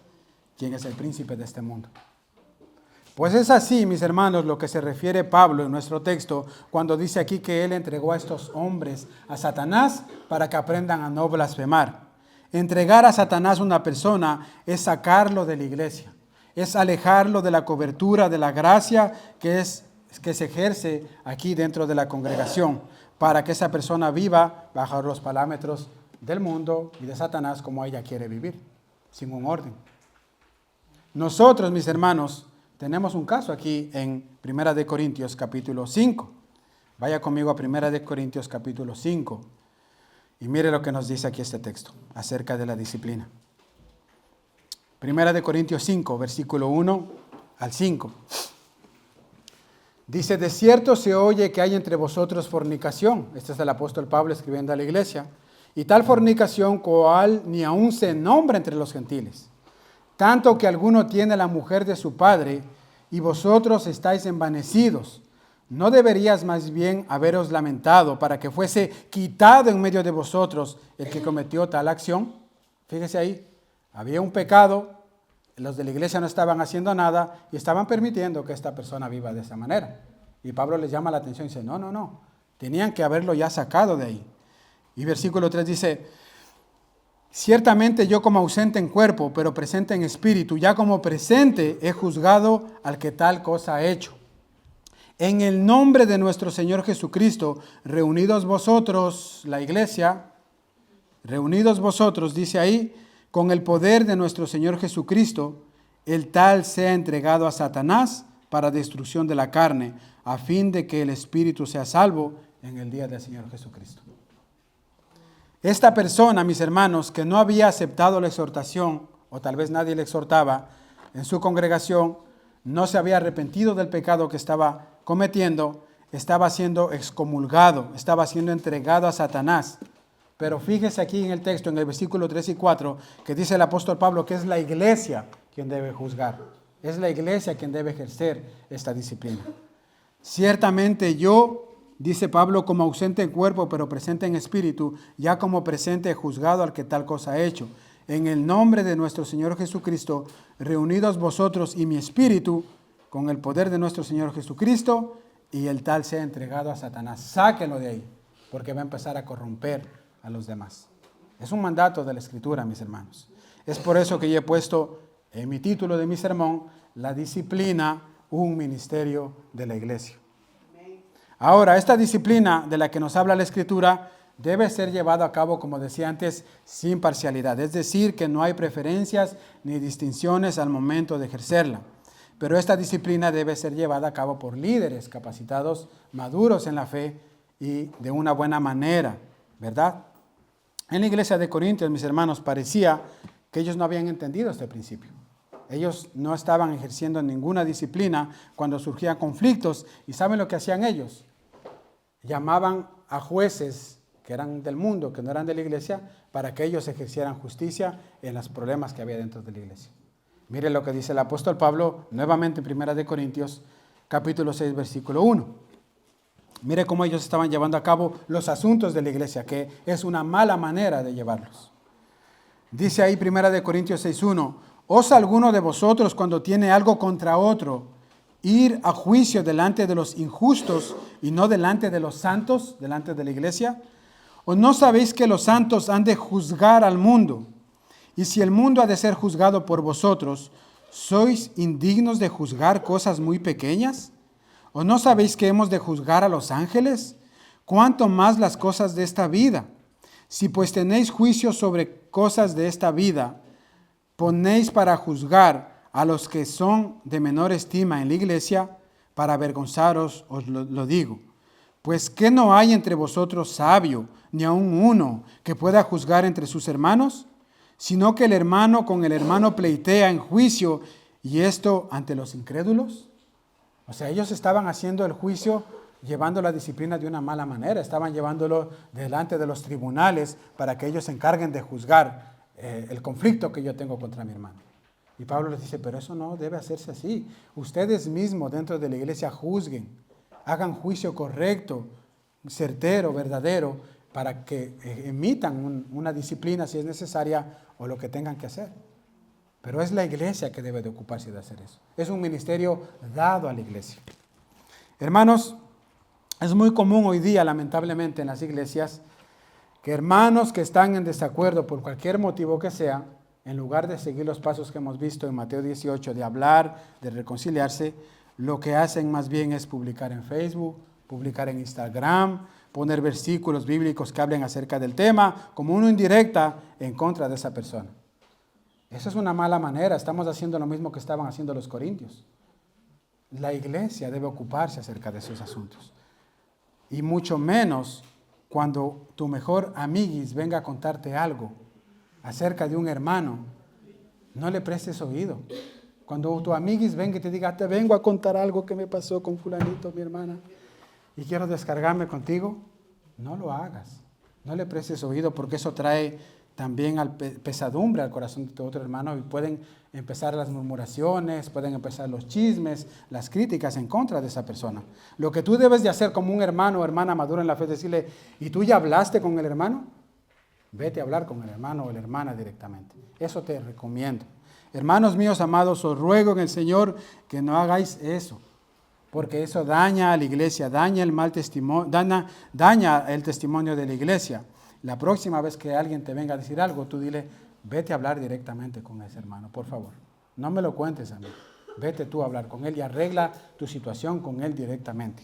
quien es el príncipe de este mundo. Pues es así, mis hermanos, lo que se refiere Pablo en nuestro texto cuando dice aquí que él entregó a estos hombres a Satanás para que aprendan a no blasfemar. Entregar a Satanás una persona es sacarlo de la iglesia, es alejarlo de la cobertura de la gracia que se ejerce aquí dentro de la congregación, para que esa persona viva bajo los parámetros del mundo y de Satanás como ella quiere vivir, sin un orden. Nosotros, mis hermanos, tenemos un caso aquí en 1 Corintios capítulo 5. Vaya conmigo a 1 Corintios capítulo 5 y mire lo que nos dice aquí este texto acerca de la disciplina. 1 Corintios 5, versículo 1 al 5. Dice, de cierto se oye que hay entre vosotros fornicación. Este es el apóstol Pablo escribiendo a la iglesia. Y tal fornicación cual ni aún se nombra entre los gentiles. Tanto que alguno tiene la mujer de su padre, y vosotros estáis envanecidos. ¿No deberías más bien haberos lamentado para que fuese quitado en medio de vosotros el que cometió tal acción? Fíjese ahí, había un pecado, los de la iglesia no estaban haciendo nada y estaban permitiendo que esta persona viva de esa manera. Y Pablo les llama la atención y dice, no, tenían que haberlo ya sacado de ahí. Y versículo 3 dice, ciertamente yo como ausente en cuerpo, pero presente en espíritu, ya como presente he juzgado al que tal cosa ha hecho. En el nombre de nuestro Señor Jesucristo, reunidos vosotros, la iglesia, reunidos vosotros, dice ahí, con el poder de nuestro Señor Jesucristo, el tal sea entregado a Satanás para destrucción de la carne, a fin de que el espíritu sea salvo en el día del Señor Jesucristo. Esta persona, mis hermanos, que no había aceptado la exhortación, o tal vez nadie le exhortaba en su congregación, no se había arrepentido del pecado que estaba cometiendo, estaba siendo excomulgado, estaba siendo entregado a Satanás. Pero fíjese aquí en el texto, en el versículo 3 y 4, que dice el apóstol Pablo que es la iglesia quien debe juzgar. Es la iglesia quien debe ejercer esta disciplina. Ciertamente yo, dice Pablo, como ausente en cuerpo, pero presente en espíritu, ya como presente he juzgado al que tal cosa ha hecho. En el nombre de nuestro Señor Jesucristo, reunidos vosotros y mi espíritu, con el poder de nuestro Señor Jesucristo, y el tal sea entregado a Satanás. Sáquenlo de ahí, porque va a empezar a corromper a los demás. Es un mandato de la Escritura, mis hermanos. Es por eso que yo he puesto en mi título de mi sermón, la disciplina, un ministerio de la iglesia. Ahora, esta disciplina de la que nos habla la Escritura debe ser llevada a cabo, como decía antes, sin parcialidad. Es decir, que no hay preferencias ni distinciones al momento de ejercerla. Pero esta disciplina debe ser llevada a cabo por líderes capacitados, maduros en la fe y de una buena manera, ¿verdad? En la iglesia de Corintios, mis hermanos, parecía que ellos no habían entendido este principio. Ellos no estaban ejerciendo ninguna disciplina cuando surgían conflictos. ¿Y saben lo que hacían ellos? Llamaban a jueces que eran del mundo, que no eran de la iglesia, para que ellos ejercieran justicia en los problemas que había dentro de la iglesia. Mire lo que dice el apóstol Pablo, nuevamente en 1 Corintios, capítulo 6, versículo 1. Mire cómo ellos estaban llevando a cabo los asuntos de la iglesia, que es una mala manera de llevarlos. Dice ahí 1 Corintios 6:1, ¿osa alguno de vosotros cuando tiene algo contra otro ir a juicio delante de los injustos y no delante de los santos, delante de la iglesia? ¿O no sabéis que los santos han de juzgar al mundo? Y si el mundo ha de ser juzgado por vosotros, ¿sois indignos de juzgar cosas muy pequeñas? ¿O no sabéis que hemos de juzgar a los ángeles? ¿Cuánto más las cosas de esta vida? Si pues tenéis juicio sobre cosas de esta vida, ponéis para juzgar a los que son de menor estima en la iglesia, para avergonzaros os lo digo. Pues ¿qué no hay entre vosotros sabio, ni aun uno, que pueda juzgar entre sus hermanos? Sino que el hermano con el hermano pleitea en juicio, y esto ante los incrédulos. O sea, ellos estaban haciendo el juicio, llevando la disciplina de una mala manera, estaban llevándolo delante de los tribunales para que ellos se encarguen de juzgar el conflicto que yo tengo contra mi hermano. Y Pablo les dice, pero eso no debe hacerse así. Ustedes mismos dentro de la iglesia juzguen, hagan juicio correcto, certero, verdadero, para que emitan una disciplina si es necesaria o lo que tengan que hacer. Pero es la iglesia que debe de ocuparse de hacer eso. Es un ministerio dado a la iglesia. Hermanos, es muy común hoy día, lamentablemente, en las iglesias, que hermanos que están en desacuerdo por cualquier motivo que sea, en lugar de seguir los pasos que hemos visto en Mateo 18, de hablar, de reconciliarse, lo que hacen más bien es publicar en Facebook, publicar en Instagram, poner versículos bíblicos que hablen acerca del tema, como una indirecta en contra de esa persona. Eso es una mala manera. Estamos haciendo lo mismo que estaban haciendo los corintios. La iglesia debe ocuparse acerca de esos asuntos. Y mucho menos cuando tu mejor amiguis venga a contarte algo acerca de un hermano, no le prestes oído. Cuando tu amiguis venga y te diga, te vengo a contar algo que me pasó con fulanito, mi hermana, y quiero descargarme contigo, no lo hagas. No le prestes oído porque eso trae también pesadumbre al corazón de tu otro hermano y pueden empezar las murmuraciones, pueden empezar los chismes, las críticas en contra de esa persona. Lo que tú debes de hacer como un hermano o hermana madura en la fe es decirle, ¿y tú ya hablaste con el hermano? Vete a hablar con el hermano o la hermana directamente. Eso te recomiendo. Hermanos míos amados, os ruego en el Señor que no hagáis eso, porque eso daña a la iglesia, daña el mal testimonio, daña el testimonio de la iglesia. La próxima vez que alguien te venga a decir algo, tú dile, vete a hablar directamente con ese hermano, por favor. No me lo cuentes a mí. Vete tú a hablar con él y arregla tu situación con él directamente.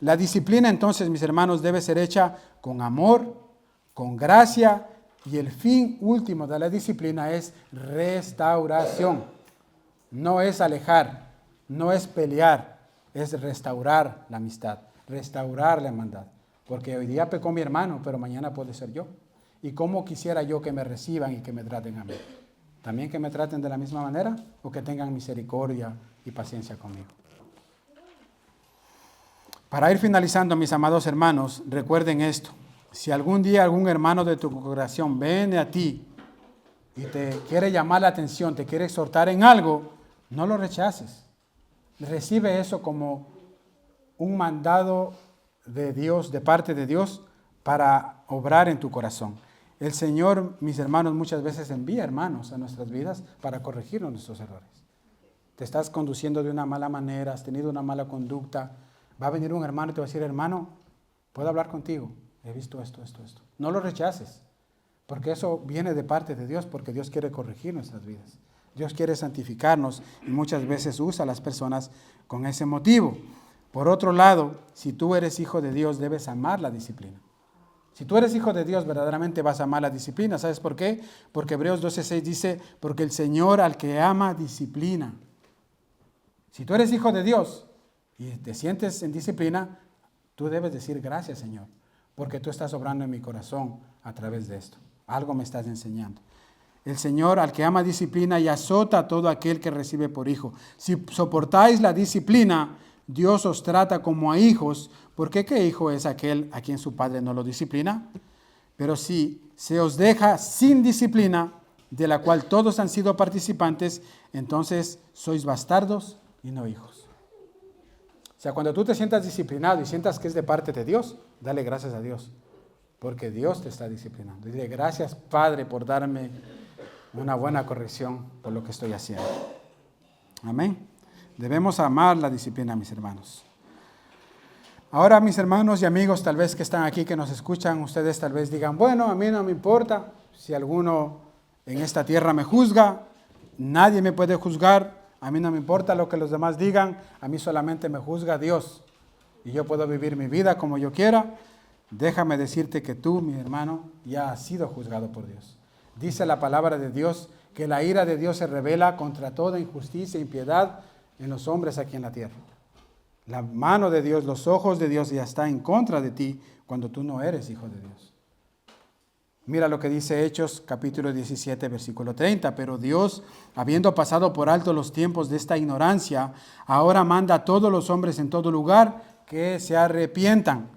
La disciplina entonces, mis hermanos, debe ser hecha con amor, con gracia, y el fin último de la disciplina es restauración. No es alejar, no es pelear, es restaurar la amistad, restaurar la hermandad. Porque hoy día pecó mi hermano, pero mañana puede ser yo. ¿Y cómo quisiera yo que me reciban y que me traten a mí? ¿También que me traten de la misma manera o que tengan misericordia y paciencia conmigo? Para ir finalizando, mis amados hermanos, recuerden esto. Si algún día algún hermano de tu congregación viene a ti y te quiere llamar la atención, te quiere exhortar en algo, no lo rechaces. Recibe eso como un mandado de Dios, de parte de Dios, para obrar en tu corazón. El Señor, mis hermanos, muchas veces envía hermanos a nuestras vidas para corregirnos nuestros errores. Te estás conduciendo de una mala manera, has tenido una mala conducta, va a venir un hermano y te va a decir, hermano, ¿puedo hablar contigo? He visto esto. No lo rechaces, porque eso viene de parte de Dios, porque Dios quiere corregir nuestras vidas. Dios quiere santificarnos y muchas veces usa a las personas con ese motivo. Por otro lado, si tú eres hijo de Dios, debes amar la disciplina. Si tú eres hijo de Dios, verdaderamente vas a amar la disciplina. ¿Sabes por qué? Porque Hebreos 12:6 dice, porque el Señor al que ama disciplina. Si tú eres hijo de Dios y te sientes en disciplina, tú debes decir gracias, Señor, porque tú estás obrando en mi corazón a través de esto. Algo me estás enseñando. El Señor al que ama disciplina y azota a todo aquel que recibe por hijo. Si soportáis la disciplina, Dios os trata como a hijos, porque ¿qué hijo es aquel a quien su padre no lo disciplina? Pero si se os deja sin disciplina, de la cual todos han sido participantes, entonces sois bastardos y no hijos. O sea, cuando tú te sientas disciplinado y sientas que es de parte de Dios, dale gracias a Dios, porque Dios te está disciplinando. Dile gracias, Padre, por darme una buena corrección por lo que estoy haciendo. Amén. Debemos amar la disciplina, mis hermanos. Ahora, mis hermanos y amigos, tal vez que están aquí, que nos escuchan, ustedes tal vez digan, bueno, a mí no me importa si alguno en esta tierra me juzga, nadie me puede juzgar, a mí no me importa lo que los demás digan, a mí solamente me juzga Dios y yo puedo vivir mi vida como yo quiera. Déjame decirte que tú, mi hermano, ya has sido juzgado por Dios. Dice la palabra de Dios que la ira de Dios se revela contra toda injusticia e impiedad en los hombres aquí en la tierra. La mano de Dios, los ojos de Dios ya está en contra de ti cuando tú no eres hijo de Dios. Mira lo que dice Hechos capítulo 17, versículo 30. Pero Dios, habiendo pasado por alto los tiempos de esta ignorancia, ahora manda a todos los hombres en todo lugar que se arrepientan,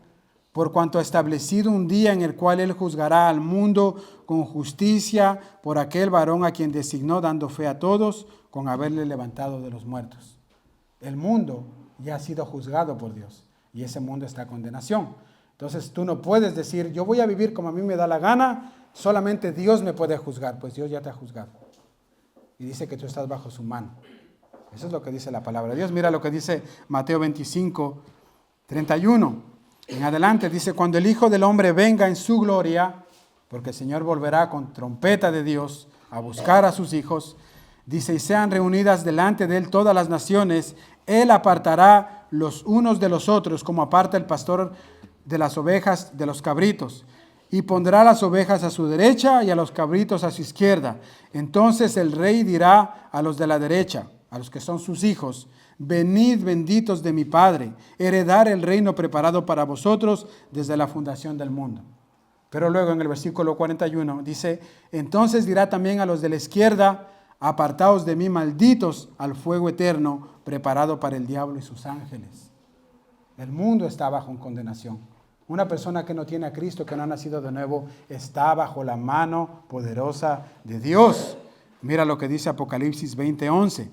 por cuanto ha establecido un día en el cual Él juzgará al mundo con justicia por aquel varón a quien designó, dando fe a todos, con haberle levantado de los muertos. El mundo ya ha sido juzgado por Dios y ese mundo está en condenación. Entonces tú no puedes decir, yo voy a vivir como a mí me da la gana, solamente Dios me puede juzgar. Pues Dios ya te ha juzgado. y dice que tú estás bajo su mano. Eso es lo que dice la palabra de Dios. Mira lo que dice Mateo 25, 31. En adelante dice, cuando el Hijo del Hombre venga en su gloria, porque el Señor volverá con trompeta de Dios a buscar a sus hijos, dice, y sean reunidas delante de él todas las naciones, él apartará los unos de los otros, como aparta el pastor de las ovejas de los cabritos, y pondrá las ovejas a su derecha y a los cabritos a su izquierda. Entonces el rey dirá a los de la derecha, a los que son sus hijos, venid benditos de mi Padre, heredar el reino preparado para vosotros desde la fundación del mundo. Pero luego en el versículo 41 dice, entonces dirá también a los de la izquierda, apartaos de mí, malditos, al fuego eterno preparado para el diablo y sus ángeles. El mundo está bajo condenación. Una persona que no tiene a Cristo, que no ha nacido de nuevo, está bajo la mano poderosa de Dios. Mira lo que dice Apocalipsis 20:11.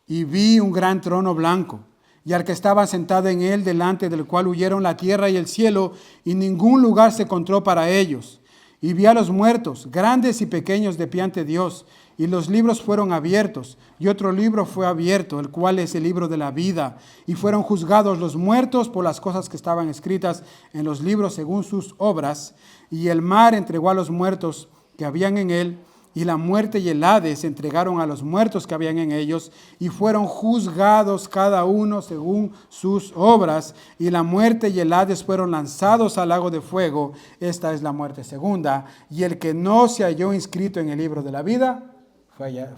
Y vi un gran trono blanco, y al que estaba sentado en él, delante del cual huyeron la tierra y el cielo, y ningún lugar se encontró para ellos. Y vi a los muertos, grandes y pequeños, de pie ante Dios, y los libros fueron abiertos, y otro libro fue abierto, el cual es el libro de la vida, y fueron juzgados los muertos por las cosas que estaban escritas en los libros según sus obras, y el mar entregó a los muertos que habían en él, y la muerte y el Hades entregaron a los muertos que habían en ellos, y fueron juzgados cada uno según sus obras, y la muerte y el Hades fueron lanzados al lago de fuego. Esta es la muerte segunda, y el que no se halló inscrito en el libro de la vida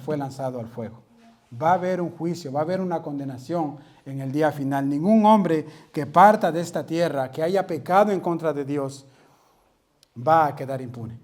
fue lanzado al fuego. Va a haber un juicio, va a haber una condenación en el día final. Ningún hombre que parta de esta tierra, que haya pecado en contra de Dios, va a quedar impune.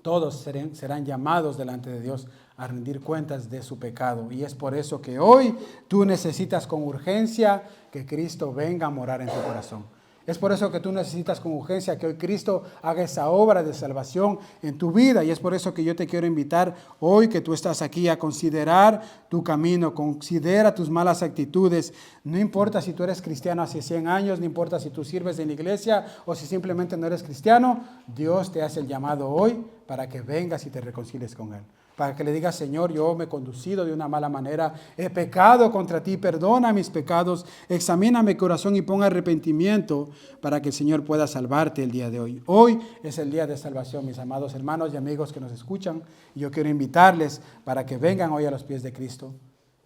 Todos serán llamados delante de Dios a rendir cuentas de su pecado. Y es por eso que hoy tú necesitas con urgencia que Cristo venga a morar en tu corazón. Es por eso que tú necesitas con urgencia que hoy Cristo haga esa obra de salvación en tu vida. Y es por eso que yo te quiero invitar hoy que tú estás aquí a considerar tu camino, considera tus malas actitudes. No importa si tú eres cristiano hace 100 años, no importa si tú sirves en la iglesia o si simplemente no eres cristiano, Dios te hace el llamado hoy para que vengas y te reconcilies con Él. Para que le digas, Señor, yo me he conducido de una mala manera, he pecado contra ti, perdona mis pecados, examina mi corazón y ponga arrepentimiento para que el Señor pueda salvarte el día de hoy. Hoy es el día de salvación, mis amados hermanos y amigos que nos escuchan. Y yo quiero invitarles para que vengan hoy a los pies de Cristo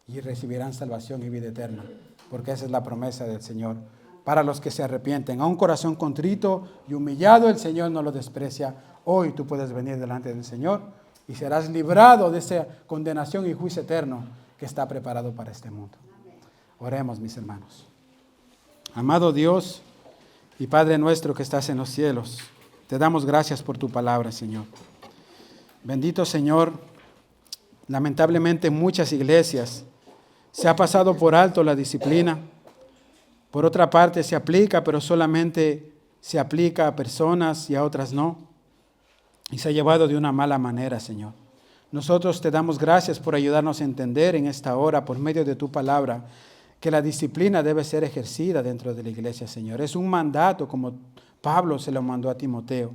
y recibirán salvación y vida eterna, porque esa es la promesa del Señor. Para los que se arrepienten, a un corazón contrito y humillado, el Señor no lo desprecia. Hoy tú puedes venir delante del Señor y serás librado de esa condenación y juicio eterno que está preparado para este mundo. Oremos, mis hermanos. Amado Dios y Padre nuestro que estás en los cielos, te damos gracias por tu palabra, Señor. Bendito Señor, lamentablemente en muchas iglesias se ha pasado por alto la disciplina. Por otra parte se aplica, pero solamente se aplica a personas y a otras no. Y se ha llevado de una mala manera, Señor. Nosotros te damos gracias por ayudarnos a entender en esta hora, por medio de tu palabra, que la disciplina debe ser ejercida dentro de la iglesia, Señor. Es un mandato como Pablo se lo mandó a Timoteo.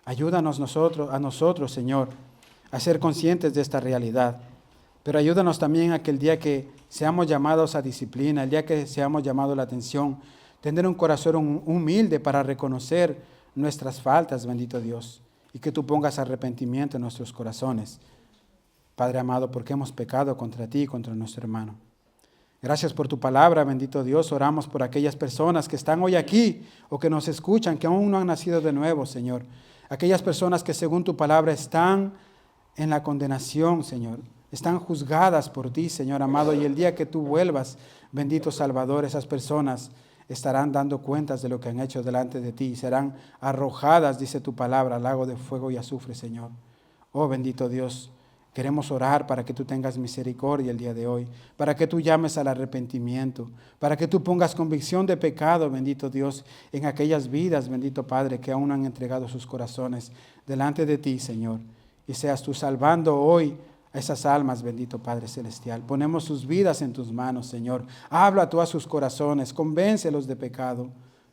Ayúdanos a nosotros, Señor, a ser conscientes de esta realidad. Pero ayúdanos también a que el día que seamos llamados a disciplina, el día que seamos llamados a la atención, tener un corazón humilde para reconocer nuestras faltas, bendito Dios. Y que tú pongas arrepentimiento en nuestros corazones, Padre amado, porque hemos pecado contra ti y contra nuestro hermano. Gracias por tu palabra, bendito Dios. Oramos por aquellas personas que están hoy aquí o que nos escuchan, que aún no han nacido de nuevo, Señor. Aquellas personas que según tu palabra están en la condenación, Señor. Están juzgadas por ti, Señor amado. Y el día que tú vuelvas, bendito Salvador, esas personas estarán dando cuentas de lo que han hecho delante de ti y serán arrojadas, dice tu palabra, al lago de fuego y azufre, Señor. Oh bendito Dios, queremos orar para que tú tengas misericordia el día de hoy, para que tú llames al arrepentimiento, para que tú pongas convicción de pecado, bendito Dios, en aquellas vidas, bendito Padre, que aún han entregado sus corazones delante de ti, Señor. Y seas tú salvando hoy a esas almas, bendito Padre Celestial. Ponemos sus vidas en tus manos, Señor. Habla tú a sus corazones, convéncelos de pecado.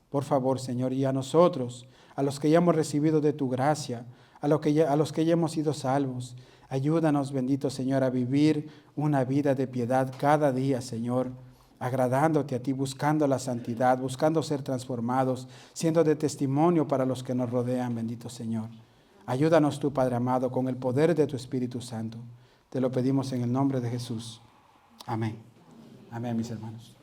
Por favor, Señor, y a nosotros, a los que ya hemos recibido de tu gracia, a los que ya hemos sido salvos, Ayúdanos, bendito Señor, a vivir una vida de piedad cada día, Señor, agradándote a ti, buscando la santidad, buscando ser transformados, siendo de testimonio para los que nos rodean, bendito Señor. Ayúdanos tú, Padre amado, con el poder de tu Espíritu Santo. Te lo pedimos en el nombre de Jesús. Amén. Amén, mis hermanos.